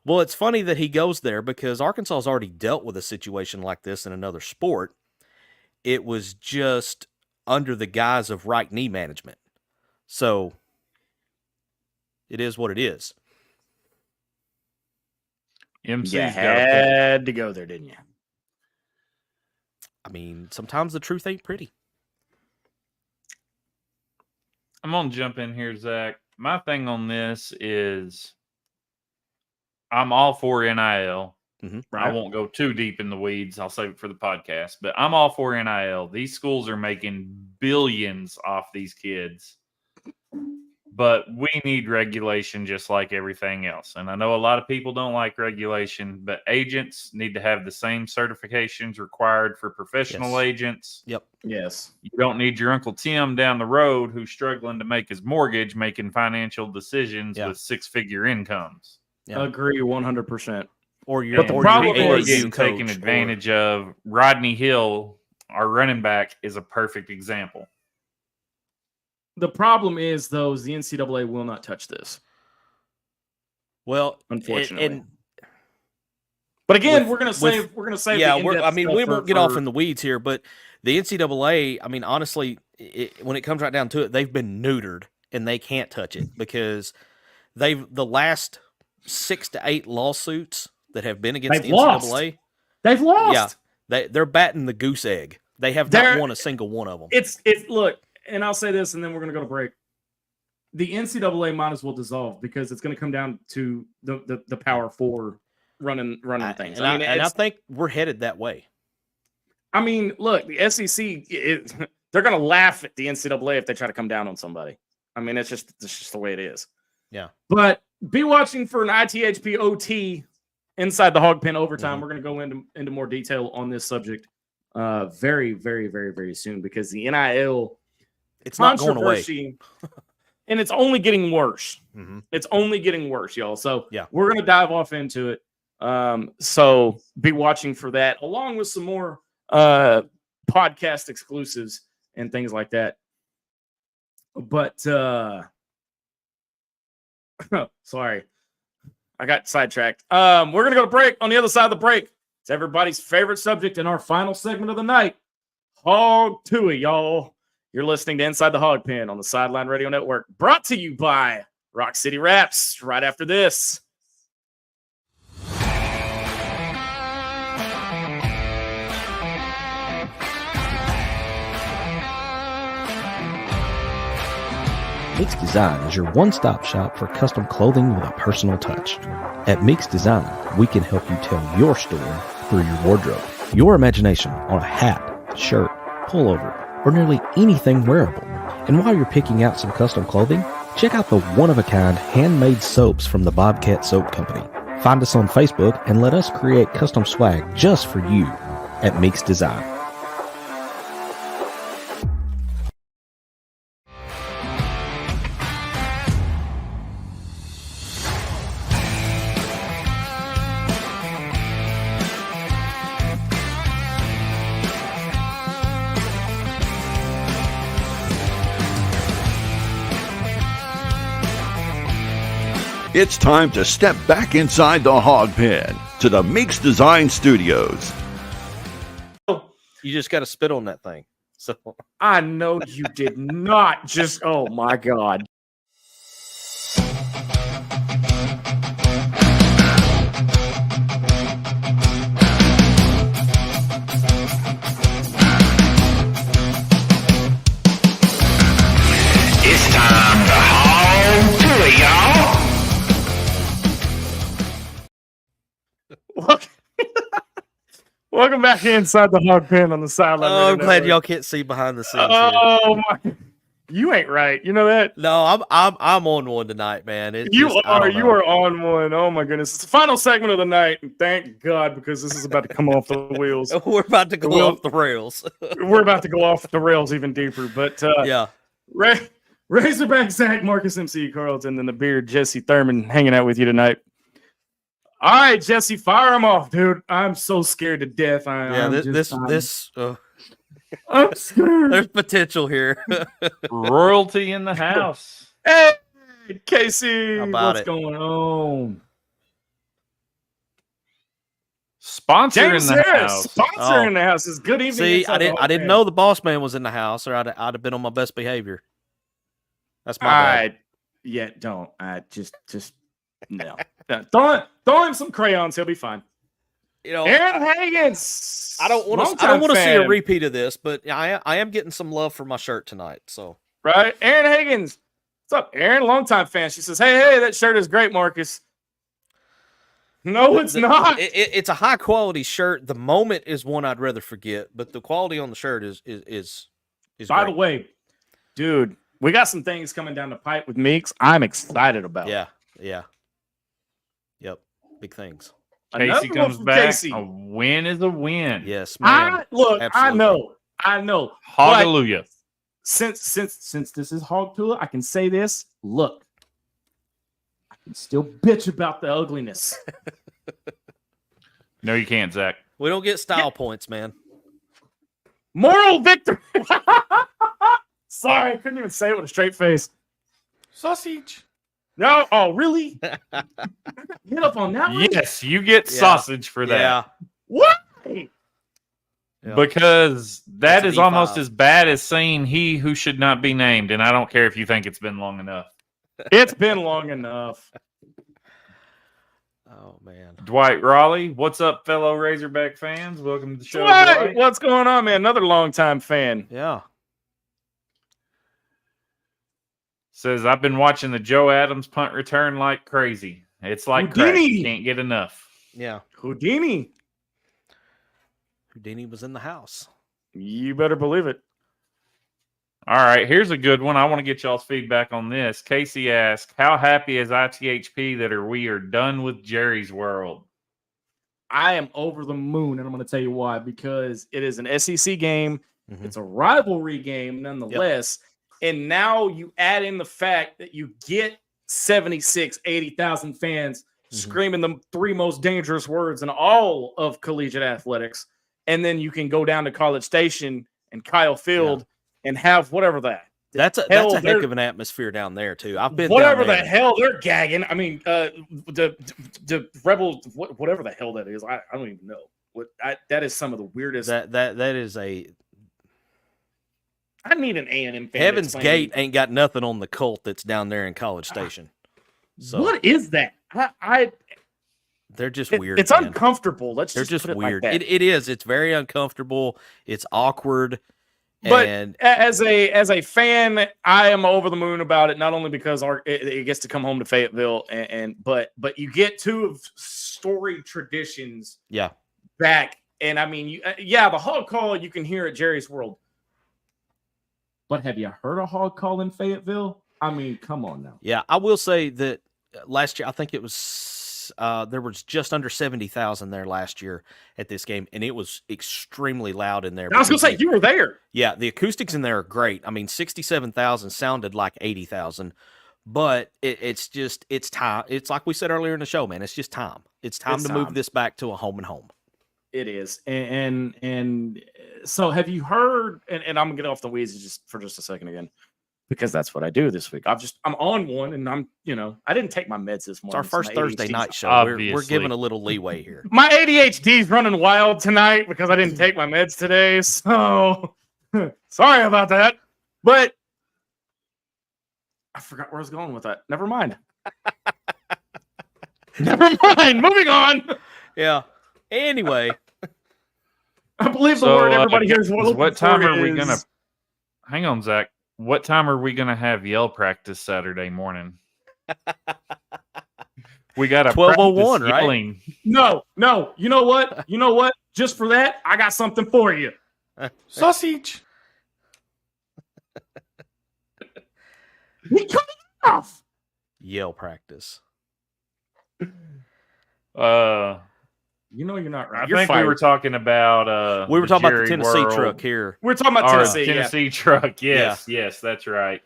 Well, it's funny that he goes there because Arkansas has already dealt with a situation like this in another sport. It was just under the guise of right knee management. So it is what it is. You had to go there, didn't you? I mean, sometimes the truth ain't pretty. I'm going to jump in here, Zach. My thing on this is I'm all for NIL. Right. I won't go too deep in the weeds. I'll save it for the podcast. But I'm all for NIL. These schools are making billions off these kids. But we need regulation just like everything else. And I know a lot of people don't like regulation, but agents need to have the same certifications required for professional agents. Yep. Yes. You don't need your Uncle Tim down the road who's struggling to make his mortgage, making financial decisions with 6-figure incomes. Yeah. Agree 100%. Or you're getting taken advantage of. Rodney Hill, our running back, is a perfect example. The problem is, though, is the NCAA will not touch this. Well, unfortunately. But again, we're going to save. Yeah, we won't get off in the weeds here, but the NCAA, I mean, honestly, when it comes right down to it, they've been neutered and they can't touch it because the last 6 to 8 lawsuits that have been against the NCAA, they've lost. Yeah, they're batting the goose egg. They have not won a single one of them. It's look. And I'll say this, and then we're going to go to break. The NCAA might as well dissolve because it's going to come down to the Power 4 running things. I think we're headed that way. I mean, look, the SEC, they're going to laugh at the NCAA if they try to come down on somebody. I mean, it's just the way it is. Yeah. But be watching for an ITHP OT inside the Hog Pen overtime. We're going to go into more detail on this subject very, very, very, very soon because the NIL. It's not going away. and it's only getting worse. Mhm. It's only getting worse, y'all. So Yeah. we're gonna dive off into it. So be watching for that, along with some more podcast exclusives and things like that. But sorry, I got sidetracked. We're gonna go to break. On the other side of the break, it's everybody's favorite subject in our final segment of the night. Hog Tui, y'all. You're listening to Inside the Hog Pen on the Sideline Radio Network, brought to you by Rock City Wraps. Right after this. Mix Design is your one-stop shop for custom clothing with a personal touch. At Mix Design, we can help you tell your story through your wardrobe. Your imagination on a hat, shirt, pullover, or nearly anything wearable. And while you're picking out some custom clothing, check out the one-of-a-kind handmade soaps from the Bobcat Soap Company. Find us on Facebook and let us create custom swag just for you at Mix Design. It's time to step back inside the Hog Pen to the Mix Design Studios. You just got to spit on that thing. So I know you did not just, oh my God. It's time to haul to it, y'all. Welcome back inside the Hog Pen on the Sideline. oh, I'm Radio glad Network. y'all can't see behind the scenes. here. Oh my! You ain't right. You know that. No, I'm on one tonight, man. It's You just, I are. don't You know. are on one. Oh my goodness! It's the final segment of the night, and thank God because this is about to come off the wheels. We're about to go Well- off the rails. We're about to go off the rails even deeper. But yeah. Razorback Zach, Marcus MC Carlton, and the beard Jesse Thurman hanging out with you tonight. All right, Jesse, fire him off, dude. I'm so scared to death. Yeah. I'm scared. There's potential here. Royalty in the house. Hey, Casey, How about what's it? going on? Sponsor James in the Harris, house. sponsor Oh. in the house. Is good evening. See, Inside I the didn't Hog Pen. know the boss man was in the house, or I'd have been on my best behavior. That's my bad. Yeah, don't. Just no. Throw him some crayons. He'll be fine. You know, Aaron Higgins. I don't want to see a repeat of this, but I am getting some love for my shirt tonight. So Right, Aaron Higgins. What's up, Aaron? Longtime fan. She says, "Hey, that shirt is great, Marcus." No, it's not. It's a high quality shirt. The moment is one I'd rather forget, but the quality on the shirt is By great. the way, dude, we got some things coming down the pipe with Meeks. I'm excited about. Yeah. Yep. Big things. Casey Another one comes from back. Casey. A win is a win. Yes, man. Absolutely. I know. Hallelujah. But since this is Hog Tula, I can say this. Look, I can still bitch about the ugliness. No, you can't, Zach. We don't get style points, man. Moral victory. Sorry, I couldn't even say it with a straight face. Sausage. No, oh really? Hit up on that one? Yes, you get Yeah. sausage for that. Yeah. What? Yeah. Because that That's is an almost E5. as bad as saying he who should not be named. And I don't care if you think it's been long enough. It's been long enough. Oh man. Dwight Raleigh, what's up, fellow Razorback fans? Welcome to the show. Dwight, Dwight. what's going on, man? Another longtime fan. Yeah. Says, I've been watching the Joe Adams punt return like crazy. It's like crack. Houdini. Can't get enough. Yeah. Houdini. Houdini was in the house. You better believe it. All right, here's a good one. I want to get y'all's feedback on this. Casey asked, how happy is ITHP that we are done with Jerry's World? I am over the moon, and I'm going to tell you why. Because it is an SEC game. Mhm. It's a rivalry game, nonetheless. And now you add in the fact that you get 76, 80,000 fans screaming the three most dangerous words in all of collegiate athletics. And then you can go down to College Station and Kyle Field and have whatever that. That's a heck of an atmosphere down there too. I've been whatever down there. the hell they're gagging. I mean, the Rebels, whatever the hell that is, I don't even know. That is some of the weirdest. That is a. I need an A&M fan. Heaven's Gate ain't got nothing on the cult that's down there in College Station. So what is that? They're just weird. It's uncomfortable. They're just weird. Like it is. It's very uncomfortable. It's awkward. But and as a fan, I am over the moon about it. Not only because it gets to come home to Fayetteville, but you get two of storied traditions. Yeah. Back, and I mean, the hog call you can hear at Jerry's World. But have you heard a hog call in Fayetteville? I mean, come on now. Yeah, I will say that last year, I think it was there was just under 70,000 there last year at this game, and it was extremely loud in there. I was going to say, you were there. Yeah, the acoustics in there are great. I mean, 67,000 sounded like 80,000, but it's time. It's like we said earlier in the show, man. It's just time. It's time to move this back to a home and home. It is. And so have you heard, and I'm going to get off the weeds for just a second again, because that's what I do this week. I'm on one, and I didn't take my meds this morning. It's our first Thursday night show. We're giving a little leeway here. My ADHD is running wild tonight because I didn't take my meds today. So sorry about that. But I forgot where I was going with that. Never mind. Never mind. Moving on. Yeah. Anyway. I believe the word everybody hears. What time are we going to... Hang on, Zach. What time are we going to have yell practice Saturday morning? We got a 12:01, right? No. You know what? Just for that, I got something for you. Sausage. We cut it off. Yell practice. You're not right. I think we were talking about we were talking about the Tennessee truck here. We're talking about Tennessee truck. Yes, that's right.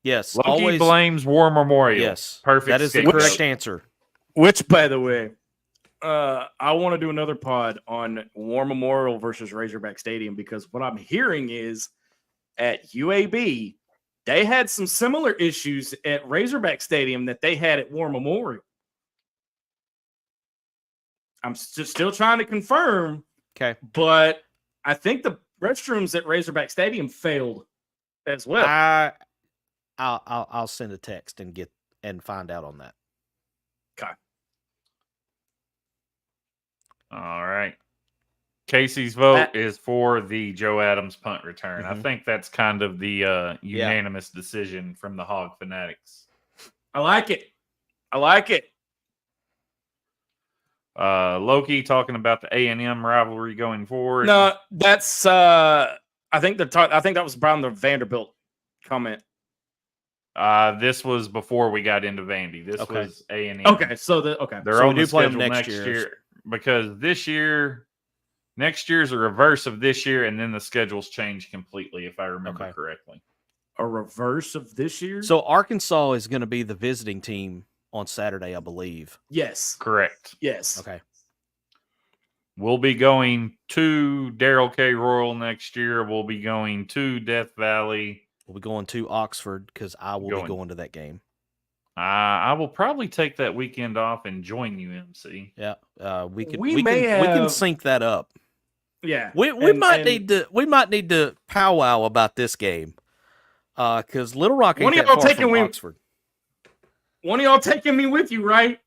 Yes, Loki always blames War Memorial. Yes, perfect. That is the correct answer. Which, by the way, I want to do another pod on War Memorial versus Razorback Stadium, because what I'm hearing is at UAB they had some similar issues at Razorback Stadium that they had at War Memorial. I'm still trying to confirm. Okay. But I think the restrooms at Razorback Stadium failed as well. I'll send a text and find out on that. Okay. All right. Casey's vote is for the Joe Adams punt return. I think that's kind of the unanimous decision from the Hog Fanatics. I like it. Loki talking about the A&M rivalry going forward. No, that's I think that was around the Vanderbilt comment. This was before we got into Vandy. This was A&M. Okay, so they're on the schedule next year because next year's a reverse of this year, and then the schedules change completely, if I remember correctly. A reverse of this year? So Arkansas is going to be the visiting team on Saturday, I believe. Yes. Correct. Yes. Okay. We'll be going to Darrell K. Royal next year. We'll be going to Death Valley. We'll be going to Oxford because I will be going to that game. I will probably take that weekend off and join you, MC. Yeah. We can sync that up. Yeah. We might need to powwow about this game. Because Little Rock ain't that far from Oxford. One of y'all taking me with you, right?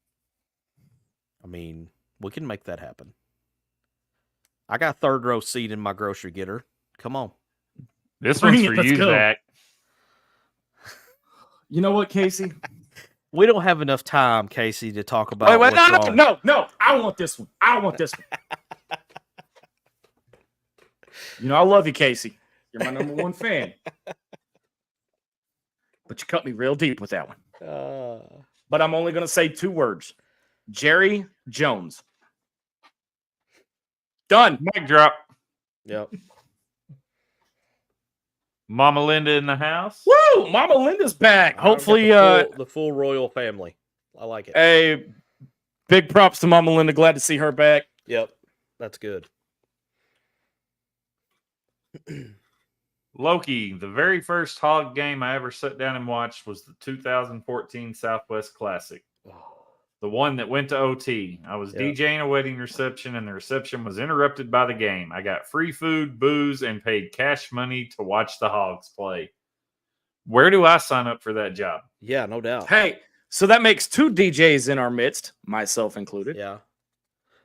I mean, we can make that happen. I got third row seat in my grocery getter. Come on. This one's for you, Zach. You know what, Casey? We don't have enough time, Casey, to talk about. No. I want this one. You know, I love you, Casey. You're my number one fan. But you cut me real deep with that one. But I'm only going to say two words. Jerry Jones. Done. Mic drop. Yep. Mama Linda in the house. Woo! Mama Linda's back. Hopefully, the full royal family. I like it. Hey, big props to Mama Linda. Glad to see her back. Yep, that's good. Loki, the very first Hog game I ever sat down and watched was the 2014 Southwest Classic. The one that went to OT. I was DJing a wedding reception, and the reception was interrupted by the game. I got free food, booze, and paid cash money to watch the Hogs play. Where do I sign up for that job? Yeah, no doubt. Hey, so that makes 2 DJs in our midst, myself included. Yeah.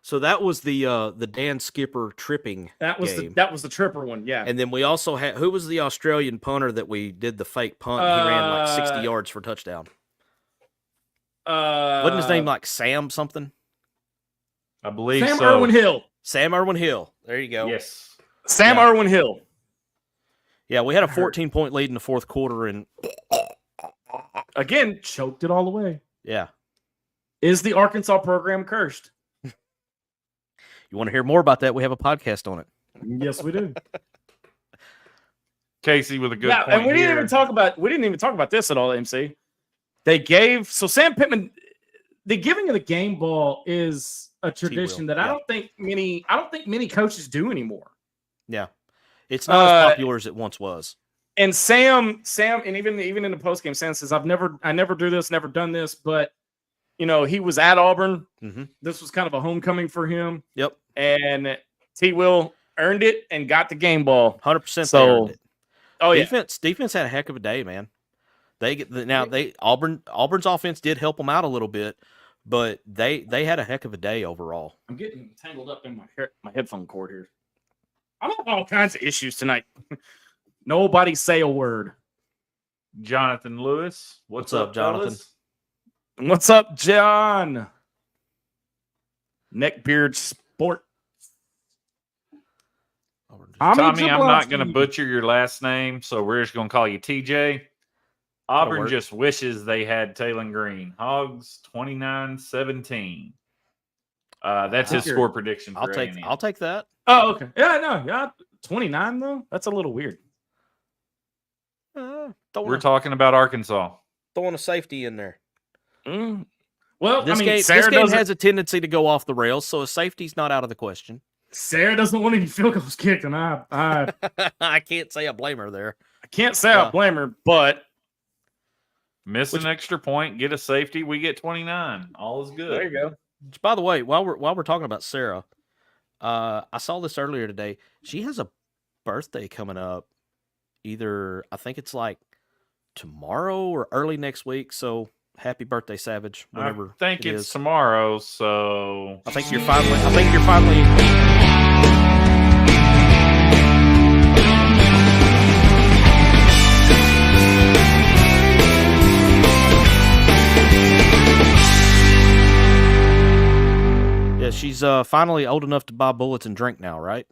So that was the Dan Skipper tripping game. That was the tripper one, yeah. And then we also had, who was the Australian punter that we did the fake punt? He ran like 60 yards for a touchdown. Wasn't his name like Sam something? I believe Sam so. Irwin Hill. Sam Irwin Hill. There you go. Yes. Sam Irwin Hill. Yeah, we had a 14-point lead in the fourth quarter, and again, choked it all away. Yeah. Is the Arkansas program cursed? You want to hear more about that? We have a podcast on it. Yes, we do. Casey with a good point and we didn't here. even talk about this at all, MC. Sam Pittman, the giving of the game ball is a tradition that I don't think many coaches do anymore. Yeah. It's not as popular as it once was. And Sam, and even in the post game, Sam says, I never do this, never done this, but he was at Auburn. Mm-hmm. This was kind of a homecoming for him. Yep. And T. Will earned it and got the game ball. 100%. So, defense had a heck of a day, man. Auburn's offense did help them out a little bit, but they had a heck of a day overall. I'm getting tangled up in my headphone cord here. I'm having all kinds of issues tonight. Nobody say a word. Jonathan Lewis. What's up, Jonathan? fellas? What's up, John? Neckbeard Sport. Tommy, I'm not going to butcher your last name, so we're just going to call you TJ. Auburn just wishes they had Taylor Green. Hogs 29-17. That's his score prediction. I'll take that. Oh, okay. Yeah, 29 though. That's a little weird. We're talking about Arkansas. Throwing a safety in there. Well, this game has a tendency to go off the rails, so a safety's not out of the question. Sarah doesn't want any field goals kicked, and I I can't say I blame her there. I can't say I blame her, but miss an extra point, get a safety, we get 29. All is good. There you go. Which, by the way, while we're talking about Sarah, I saw this earlier today. She has a birthday coming up. Either I think it's like tomorrow or early next week. So happy birthday, Savage! Whenever I think it's tomorrow. So I think you're finally. Yeah, she's finally old enough to buy bullets and drink now, right?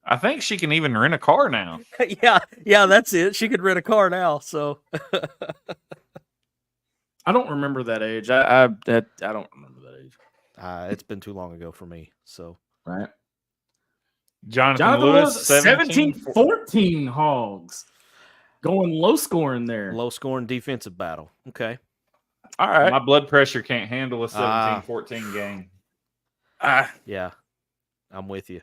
I think she can even rent a car now. yeah, that's it. She could rent a car now. So I don't remember that age. I don't remember that age. It's been too long ago for me. So right. Jonathan Lewis 17-14 Hogs. Going low scoring there. Low scoring defensive battle. Okay. All right. My blood pressure can't handle a 17-14 game. Yeah. I'm with you.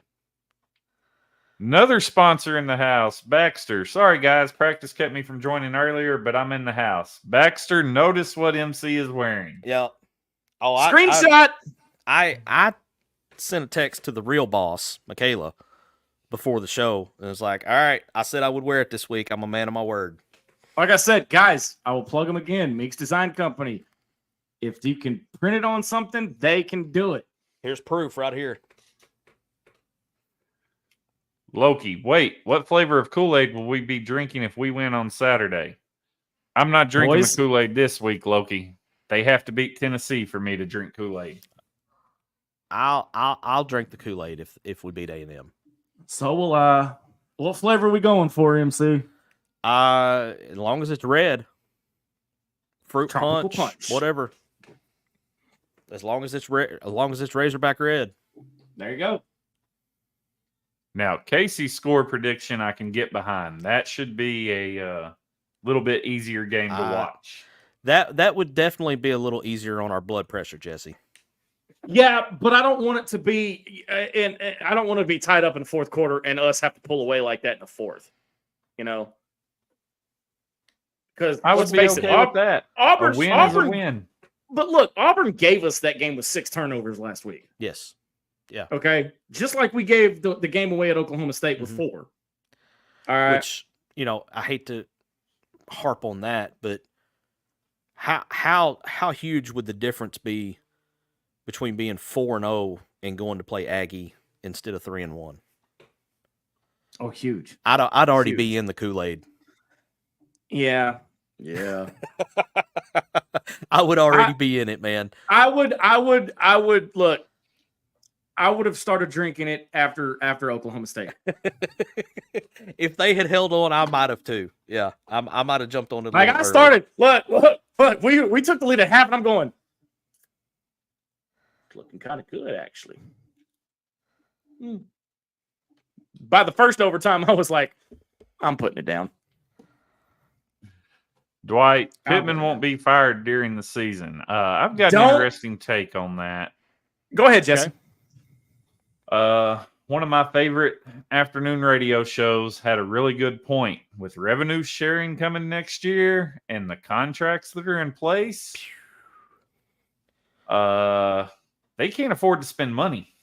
Another sponsor in the house, Baxter. Sorry, guys. Practice kept me from joining earlier, but I'm in the house. Baxter, notice what MC is wearing. Yeah. Oh, screenshot. I sent a text to the real boss, Michaela, before the show, and it was like, all right, I said I would wear it this week. I'm a man of my word. Like I said, guys, I will plug them again. Meeks Design Company. If you can print it on something, they can do it. Here's proof right here. Loki, wait, what flavor of Kool-Aid will we be drinking if we win on Saturday? I'm not drinking the Kool-Aid this week, Loki. They have to beat Tennessee for me to drink Kool-Aid. I'll drink the Kool-Aid if we beat A&M. So will what flavor are we going for, MC? As long as it's red. Fruit Tropical punch, whatever. As long as it's red, as long as it's Razorback red. There you go. Now, Casey's score prediction, I can get behind. That should be a little bit easier game to watch. That would definitely be a little easier on our blood pressure, Jesse. Yeah, but I don't want it to be, and I don't want to be tied up in the fourth quarter and us have to pull away like that in the fourth. You know, because I would be okay with that. Auburn, a win is a win. But look, Auburn gave us that game with 6 turnovers last week. Yes. Yeah. Okay. Just like we gave the game away at Oklahoma State with 4. All right. Which, I hate to harp on that, but how huge would the difference be between being 4-0 and going to play Aggie instead of 3-1? Oh, huge. I'd already be in the Kool-Aid. Yeah. Yeah. I would already be in it, man. I would look. I would have started drinking it after Oklahoma State. If they had held on, I might have too. Yeah, I might have jumped on it. Like I started. Look. We took the lead at half, and I'm going. It's looking kind of good, actually. By the first overtime, I was like, I'm putting it down. Dwight, Pittman won't be fired during the season. I've got an interesting take on that. Go ahead, Jesse. Okay. One of my favorite afternoon radio shows had a really good point with revenue sharing coming next year and the contracts that are in place. They can't afford to spend money.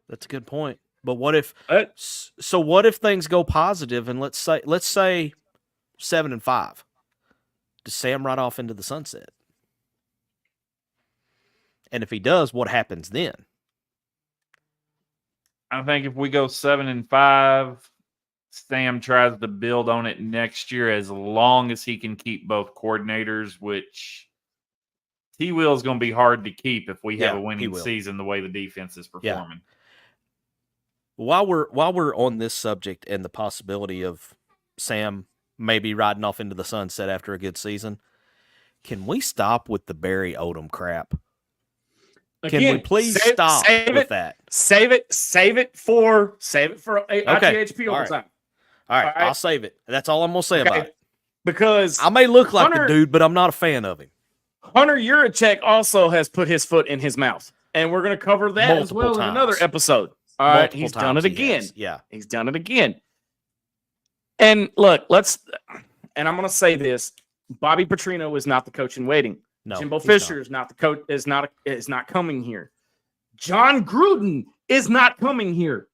That's a good point. But what if? So what if things go positive and let's say 7-5? Does Sam ride off into the sunset? And if he does, what happens then? I think if we go 7-5, Sam tries to build on it next year as long as he can keep both coordinators, which T-Will is going to be hard to keep if we have a winning season the way the defense is performing. Yeah. While we're on this subject and the possibility of Sam maybe riding off into the sunset after a good season, can we stop with the Barry Odom crap? Can we please stop with that? Save it for ITHP overtime. All right, I'll save it. That's all I'm gonna say about it. Because I may look like the dude, but I'm not a fan of him. Hunter Yurachek also has put his foot in his mouth, and we're gonna cover that Multiple as well times. in another episode. All right, he's done it again. Yeah, he's done it again. And look, and I'm going to say this: Bobby Petrino is not the coach in waiting. No, Jimbo Fisher is not the coach. Is not coming here. John Gruden is not coming here.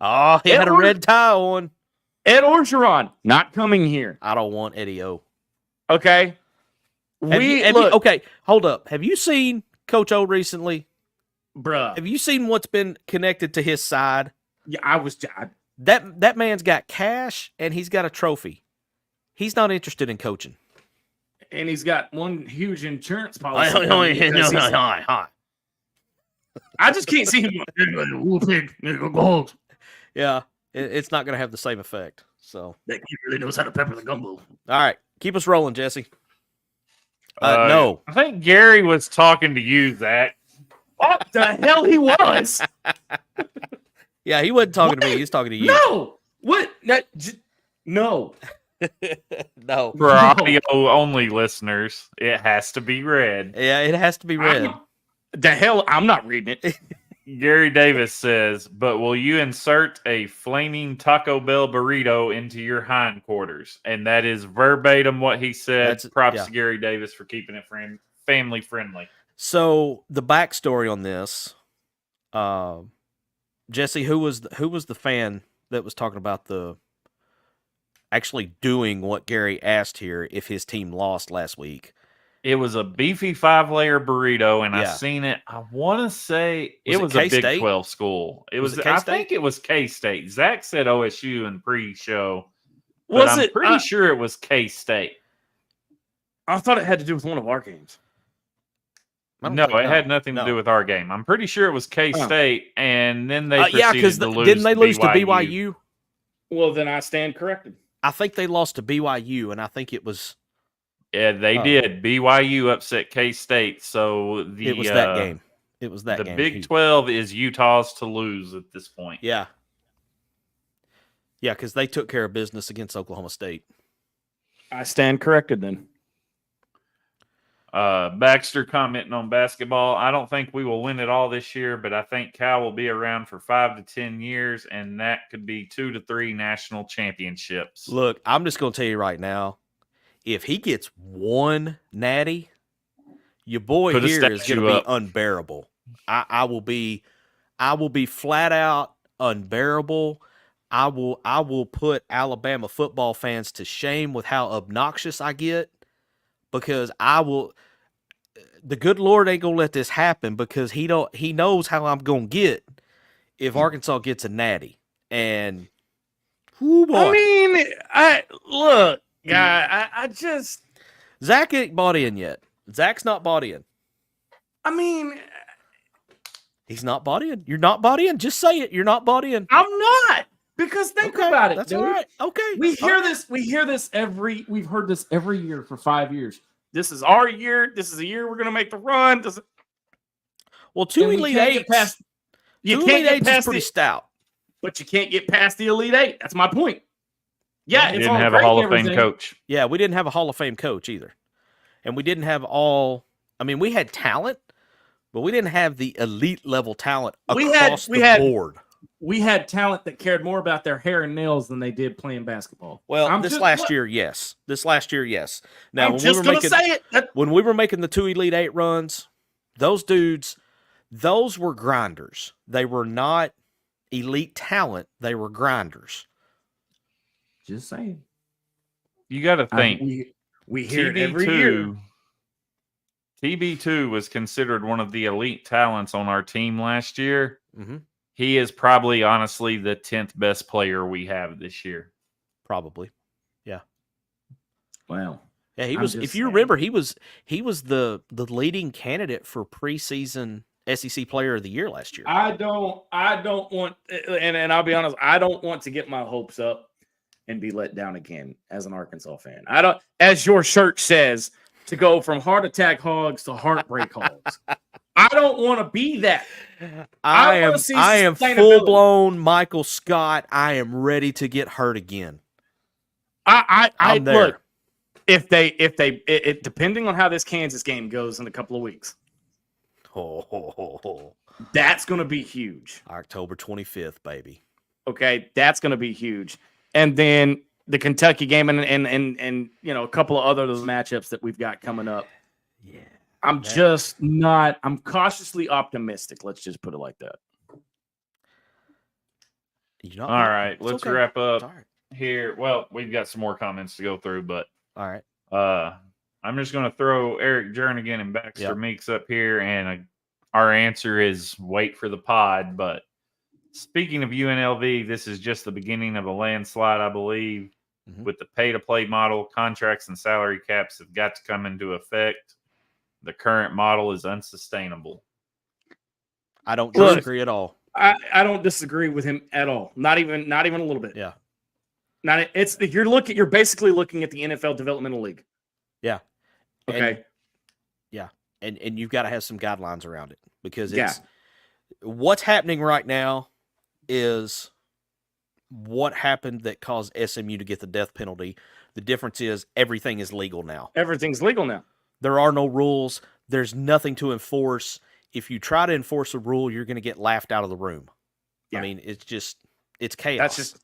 Oh, he had a red tie on. Ed Orgeron not coming here. I don't want Eddie O. Okay, okay, hold up. Have you seen Coach O recently? Bruh. Have you seen what's been connected to his side? Yeah, that man's got cash and he's got a trophy. He's not interested in coaching. And he's got one huge insurance policy. I just can't see him. Yeah, it's not going to have the same effect. So that kid really knows how to pepper the gumbo. All right, keep us rolling, Jesse. No, I think Gary was talking to you, Zach. What the hell he was? Yeah, he wasn't talking to me. He's talking to you. No. What? No. No. For audio only listeners, it has to be read. Yeah, it has to be read. I'm not reading it. Gary Davis says, but will you insert a flaming Taco Bell burrito into your hindquarters? And that is verbatim what he said. Props to Gary Davis for keeping it family friendly. So the backstory on this, Jesse, who was the fan that was talking about actually doing what Gary asked here if his team lost last week? It was a beefy 5-layer burrito, and I seen it. I want to say it was a Big 12 school. It was. I think it was K-State. Zach said OSU in pre-show, but I'm pretty sure it was K-State. I thought it had to do with one of our games. No, it had nothing to do with our game. I'm pretty sure it was K-State, and then they proceeded to lose. Didn't they lose to BYU? Well, then I stand corrected. I think they lost to BYU, and I think it was. Yeah, they did. BYU upset K-State, so it was that game. It was that The game. Big 12 is Utah's to lose at this point. Yeah. Yeah, because they took care of business against Oklahoma State. I stand corrected then. Baxter commenting on basketball. I don't think we will win it all this year, but I think Cal will be around for 5 to 10 years, and that could be 2 to 3 national championships. Look, I'm just going to tell you right now, if he gets one natty, your boy Put a here is going statue to be up. unbearable. I will be flat out unbearable. I will put Alabama football fans to shame with how obnoxious I get, because the good Lord ain't gonna let this happen, because he knows how I'm gonna get if Arkansas gets a natty. And whoo boy. I mean, look, guy, I just, Zach ain't bought in yet. Zach's not bought in. I mean, He's not bought in. You're not bought in. Just say it. You're not bought in. I'm not, because think about it. That's dude. all right. Okay. We've heard this every year for 5 years. This is our year. This is a year we're going to make the run. Well, two And we Elite can't get Eights. past- You Two can't Elite get Eights is past pretty it, stout. but you can't get past the Elite Eight. That's my point. Yeah, We it's didn't all have a great Hall and of Fame everything. coach. Yeah, we didn't have a Hall of Fame coach either. And we didn't have we had talent, but we didn't have the elite level talent across the board. We had talent that cared more about their hair and nails than they did playing basketball. Well, this last year, yes. Now, I'm just going to say it. When we were making the two Elite Eight runs, those dudes, those were grinders. They were not elite talent. They were grinders. Just saying. You got to think. We hear it every year. TB2 was considered one of the elite talents on our team last year. Mm-hmm. He is probably, honestly, the 10th best player we have this year. Probably. Yeah. Wow. Yeah, he was. If you remember, he was the leading candidate for preseason SEC Player of the Year last year. I don't want, and I'll be honest, I don't want to get my hopes up and be let down again as an Arkansas fan. I don't, as your shirt says, to go from heart attack hogs to heartbreak hogs. I don't want to be that. I am full blown Michael Scott. I am ready to get hurt again. I'm there. Look, if they depending on how this Kansas game goes in a couple of weeks, that's going to be huge. October 25th, baby. Okay, that's going to be huge. And then the Kentucky game and a couple of other matchups that we've got coming up. Yeah. I'm cautiously optimistic. Let's just put it like that. All right, let's wrap up here. Well, we've got some more comments to go through, but all right. I'm just going to throw Eric Jernigan and Baxter Meeks up here, and our answer is wait for the pod. But speaking of UNLV, this is just the beginning of a landslide, I believe. Mm-hmm. With the pay-to-play model, contracts and salary caps have got to come into effect. The current model is unsustainable. I don't disagree at all. I don't disagree with him at all. Not even a little bit. Yeah. You're basically looking at the NFL developmental league. Yeah. Okay. And you've got to have some guidelines around it, because what's happening right now is what happened that caused SMU to get the death penalty. The difference is everything is legal now. Everything's legal now. There are no rules. There's nothing to enforce. If you try to enforce a rule, you're going to get laughed out of the room. Yeah. I mean, it's chaos. That's just,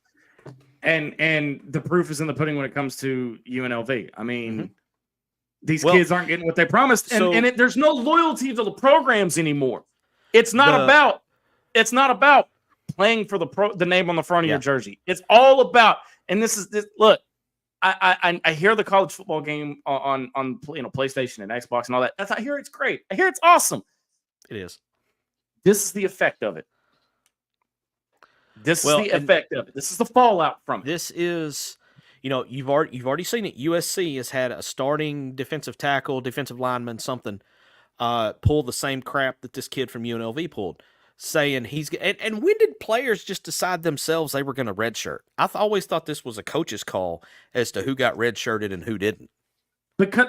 and the proof is in the pudding when it comes to UNLV. I mean, these kids aren't getting what they promised, and there's no loyalty to the programs anymore. It's not about playing for the name on the front of your jersey. It's all about, and look. I hear the college football game on PlayStation and Xbox and all that. I hear it's great. I hear it's awesome. It is. This is the effect of it. This is the effect of it. This is the fallout from it. This is, you've already seen it. USC has had a starting defensive tackle, defensive lineman, something, pull the same crap that this kid from UNLV pulled, saying and when did players just decide themselves they were going to redshirt? I always thought this was a coach's call as to who got redshirted and who didn't. Because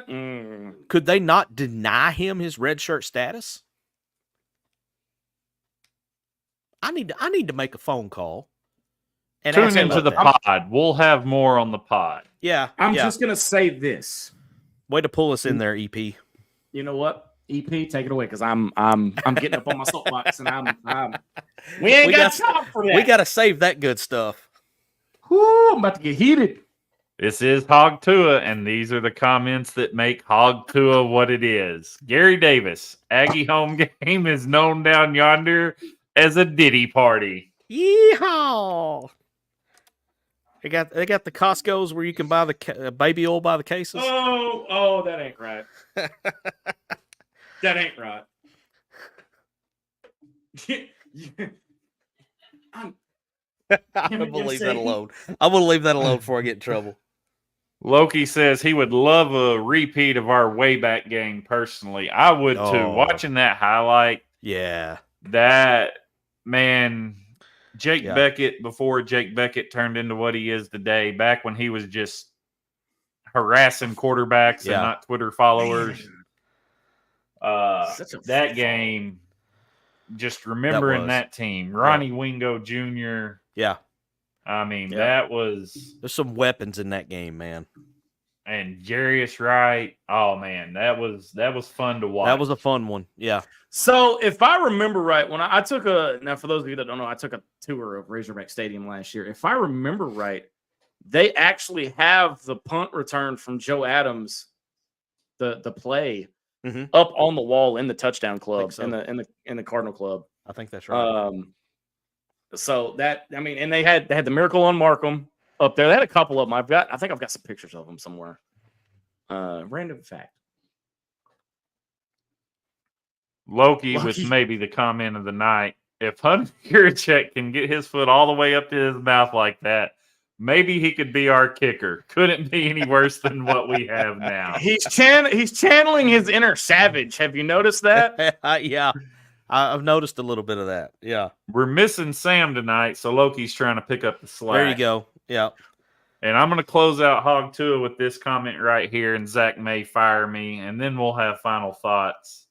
could they not deny him his redshirt status? I need to make a phone call. And Tune ask him into the about that. pod. We'll have more on the pod. Yeah. I'm yeah. just gonna say this. Way to pull us in there, EP. You know what? EP, take it away because I'm getting up on my soapbox and we ain't got time for that. We got to save that good stuff. Whoo, I'm about to get heated. This is Hog Tua, and these are the comments that make Hog Tua what it is. Gary Davis, Aggie home game is known down yonder as a Diddy party. Yeehaw! They got the Costco's where you can buy the baby oil by the cases. Oh, that ain't right. That ain't right. I'm gonna leave that alone. I'm gonna leave that alone before I get in trouble. Loki says he would love a repeat of our way back game personally. I would too. Watching that highlight. Yeah. That, man, Jake Beckett, before Jake Beckett turned into what he is today, back when he was just harassing quarterbacks and not Twitter followers. That game, just remembering that team. Ronnie Wingo Jr. Yeah. I mean, that was... There's some weapons in that game, man. And Jarius Wright, oh, man, that was fun to watch. That was a fun one, yeah. So, if I remember right, when I took now for those of you that don't know, I took a tour of Razorback Stadium last year. If I remember right, they actually have the punt return from Joe Adams, the play, up on the wall in the touchdown club, in the Cardinal Club. I think that's right. So that, I mean, and they had the Miracle on Markham up there. They had a couple of them. I think I've got some pictures of them somewhere. Random fact. Loki with maybe the comment of the night. If Hunter Yurachek can get his foot all the way up to his mouth like that, maybe he could be our kicker. Couldn't be any worse than what we have now. He's channeling his inner Savage. Have you noticed that? Yeah. I've noticed a little bit of that. Yeah. We're missing Sam tonight, so Loki's trying to pick up the slack. There you go. Yeah. And I'm going to close out Hog Tua with this comment right here, and Zach may fire me, and then we'll have final thoughts.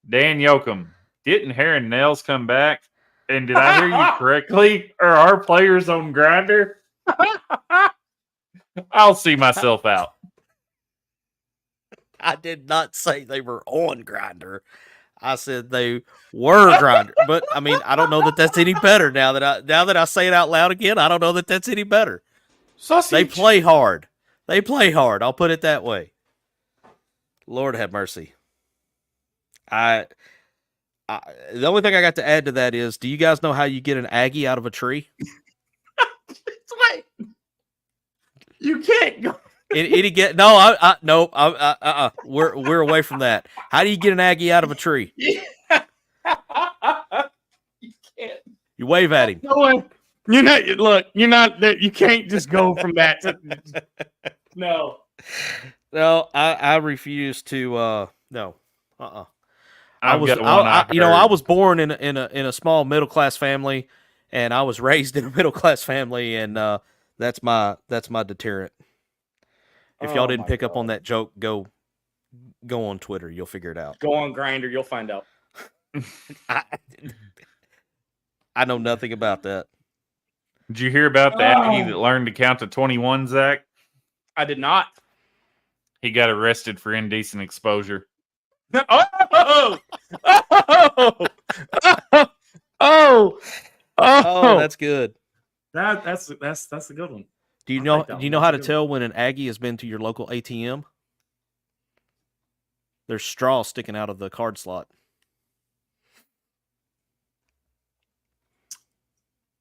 Dan Yoakum, didn't Heron Nails come back? And did I hear you correctly? Are our players on Grindr? I'll see myself out. I did not say they were on Grindr. I said they were Grindr. But I mean, I don't know that that's any better now that I say it out loud again. I don't know that that's any better. Sausage. They play hard. They play hard. I'll put it that way. Lord have mercy. The only thing I got to add to that is, do you guys know how you get an Aggie out of a tree? Wait. You can't go. We're away from that. How do you get an Aggie out of a tree? You can't. You wave at him. No, you're not there. You can't just go from that to no. No, I refuse to. No. I was born in a small middle class family, and I was raised in a middle class family, and that's my deterrent. If y'all didn't pick up on that joke, go on Twitter. You'll figure it out. Go on Grindr. You'll find out. I know nothing about that. Did you hear about the Aggie that learned to count to 21, Zach? I did not. He got arrested for indecent exposure. Oh, that's good. That's a good one. Do you know how to tell when an Aggie has been to your local ATM? There's straw sticking out of the card slot.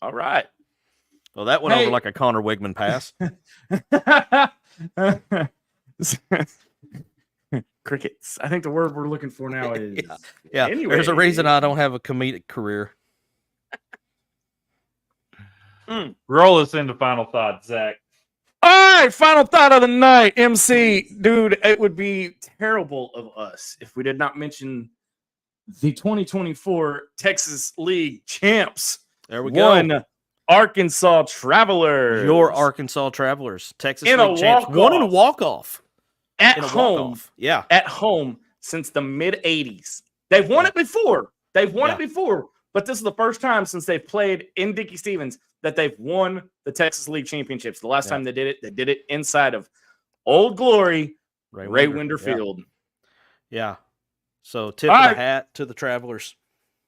All right. Well, that went over like a Connor Wigman pass. Crickets. I think the word we're looking for now is yeah. Anyway. There's a reason I don't have a comedic career. Roll us into final thoughts, Zach. All right, final thought of the night. MC, dude, it would be terrible of us if we did not mention the 2024 Texas League champs. There we go. Arkansas Travelers. Your Arkansas Travelers. Texas in League champs. Won in a walk-off. At home. Yeah. At home since the mid-'80s. They've won it before. It before. but this is the first time since they've played in Dickey-Stephens that they've won the Texas League Championships. The last time they did it inside of Old Glory, Ray Winder Field. Yeah. So tip of the hat to the Travelers.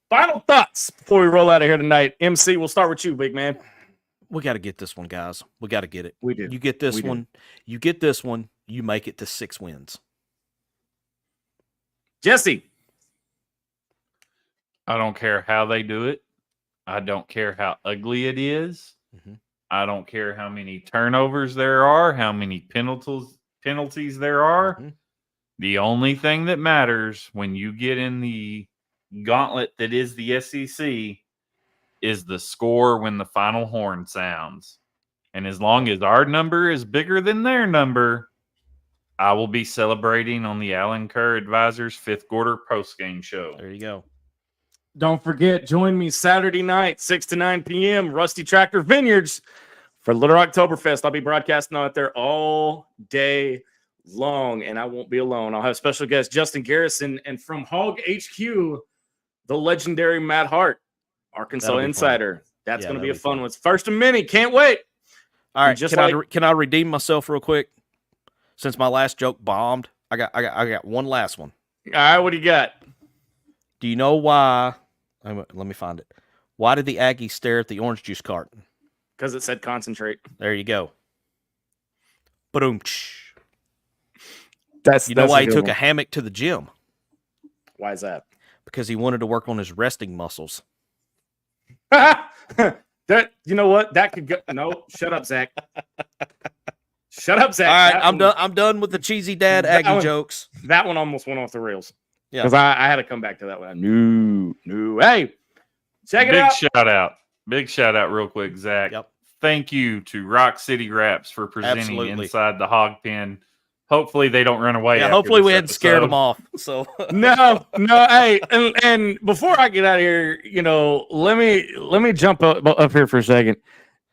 Final thoughts before we roll out of here tonight. MC, we'll start with you, big man. We got to get this one, guys. We got to get it. We do. You get this one. You get this one. You make it to 6 wins. Jesse. I don't care how they do it. I don't care how ugly it is. Mm-hmm. I don't care how many turnovers there are, how many penalties there are. Mm-hmm. The only thing that matters when you get in the gauntlet that is the SEC is the score when the final horn sounds. And as long as our number is bigger than their number, I will be celebrating on the Alan Kerr Advisors 5th quarter post-game show. There you go. Don't forget, join me Saturday night, 6 to 9 p.m., Rusty Tractor Vineyards for Little Oktoberfest. I'll be broadcasting out there all day long, and I won't be alone. I'll have special guest Justin Garrison, and from Hog HQ, the legendary Matt Hart, Arkansas Insider. Fun. That's going to be a fun one. It's first of many. Can't wait. All right, can I redeem myself real quick? Since my last joke bombed, I got one last one. All right, what do you got? Do you know why? Let me find it. Why did the Aggies stare at the orange juice carton? Because it said concentrate. There you go. Boom. That's why he took a hammock to the gym? Why is that? Because he wanted to work on his resting muscles. That, you know what? That could go. No, shut up, Zach. Shut up, Zach. All right, I'm done with the cheesy dad Aggie jokes. That one almost went off the rails. Yeah, because I had to come back to that one. No. Hey, check it out. Big shout out, real quick, Zach. Yep. Thank you to Rock City Wraps for presenting Absolutely. Inside the Hog Pen. Hopefully they don't run away. Yeah, after hopefully this we hadn't scared them episode. off. So no. Hey, and before I get out of here, let me jump up here for a second.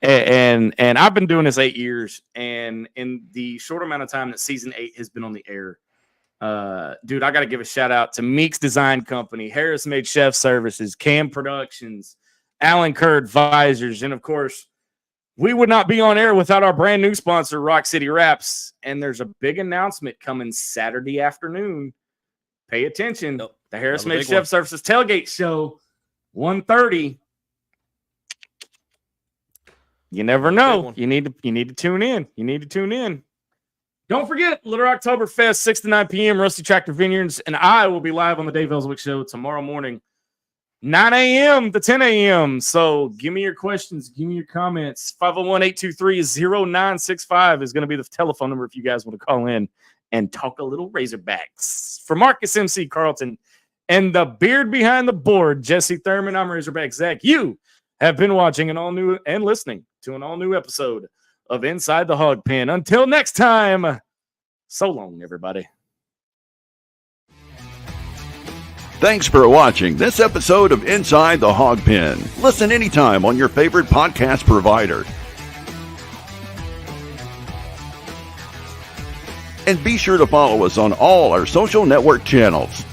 And I've been doing this 8 years, and in the short amount of time that season 8 has been on the air, dude, I got to give a shout out to Meeks Design Company, Harris Made Chef Services, Cam Productions, Alan Kerr Advisors, and of course, we would not be on air without our brand new sponsor, Rock City Wraps. And there's a big announcement coming Saturday afternoon. Pay attention. Nope. The Harris Made Chef Services Tailgate Show, 1:30. You never know. You need to tune in. Don't forget, Little Oktoberfest, 6 to 9 p.m., Rusty Tractor Vineyards, and I will be live on the Dave Ellswick Show tomorrow morning, 9 a.m. to 10 a.m. So give me your questions. Give me your comments. 501-823-0965 is going to be the telephone number if you guys want to call in and talk a little Razorbacks. For Marcus MC Carlton and the beard behind the board, Jesse Thurman, I'm Razorback Zach. You have been watching and listening to an all-new episode of Inside the Hawg Pen. Until next time, so long, everybody. Thanks for watching this episode of Inside the Hawg Pen. Listen anytime on your favorite podcast provider. And be sure to follow us on all our social network channels.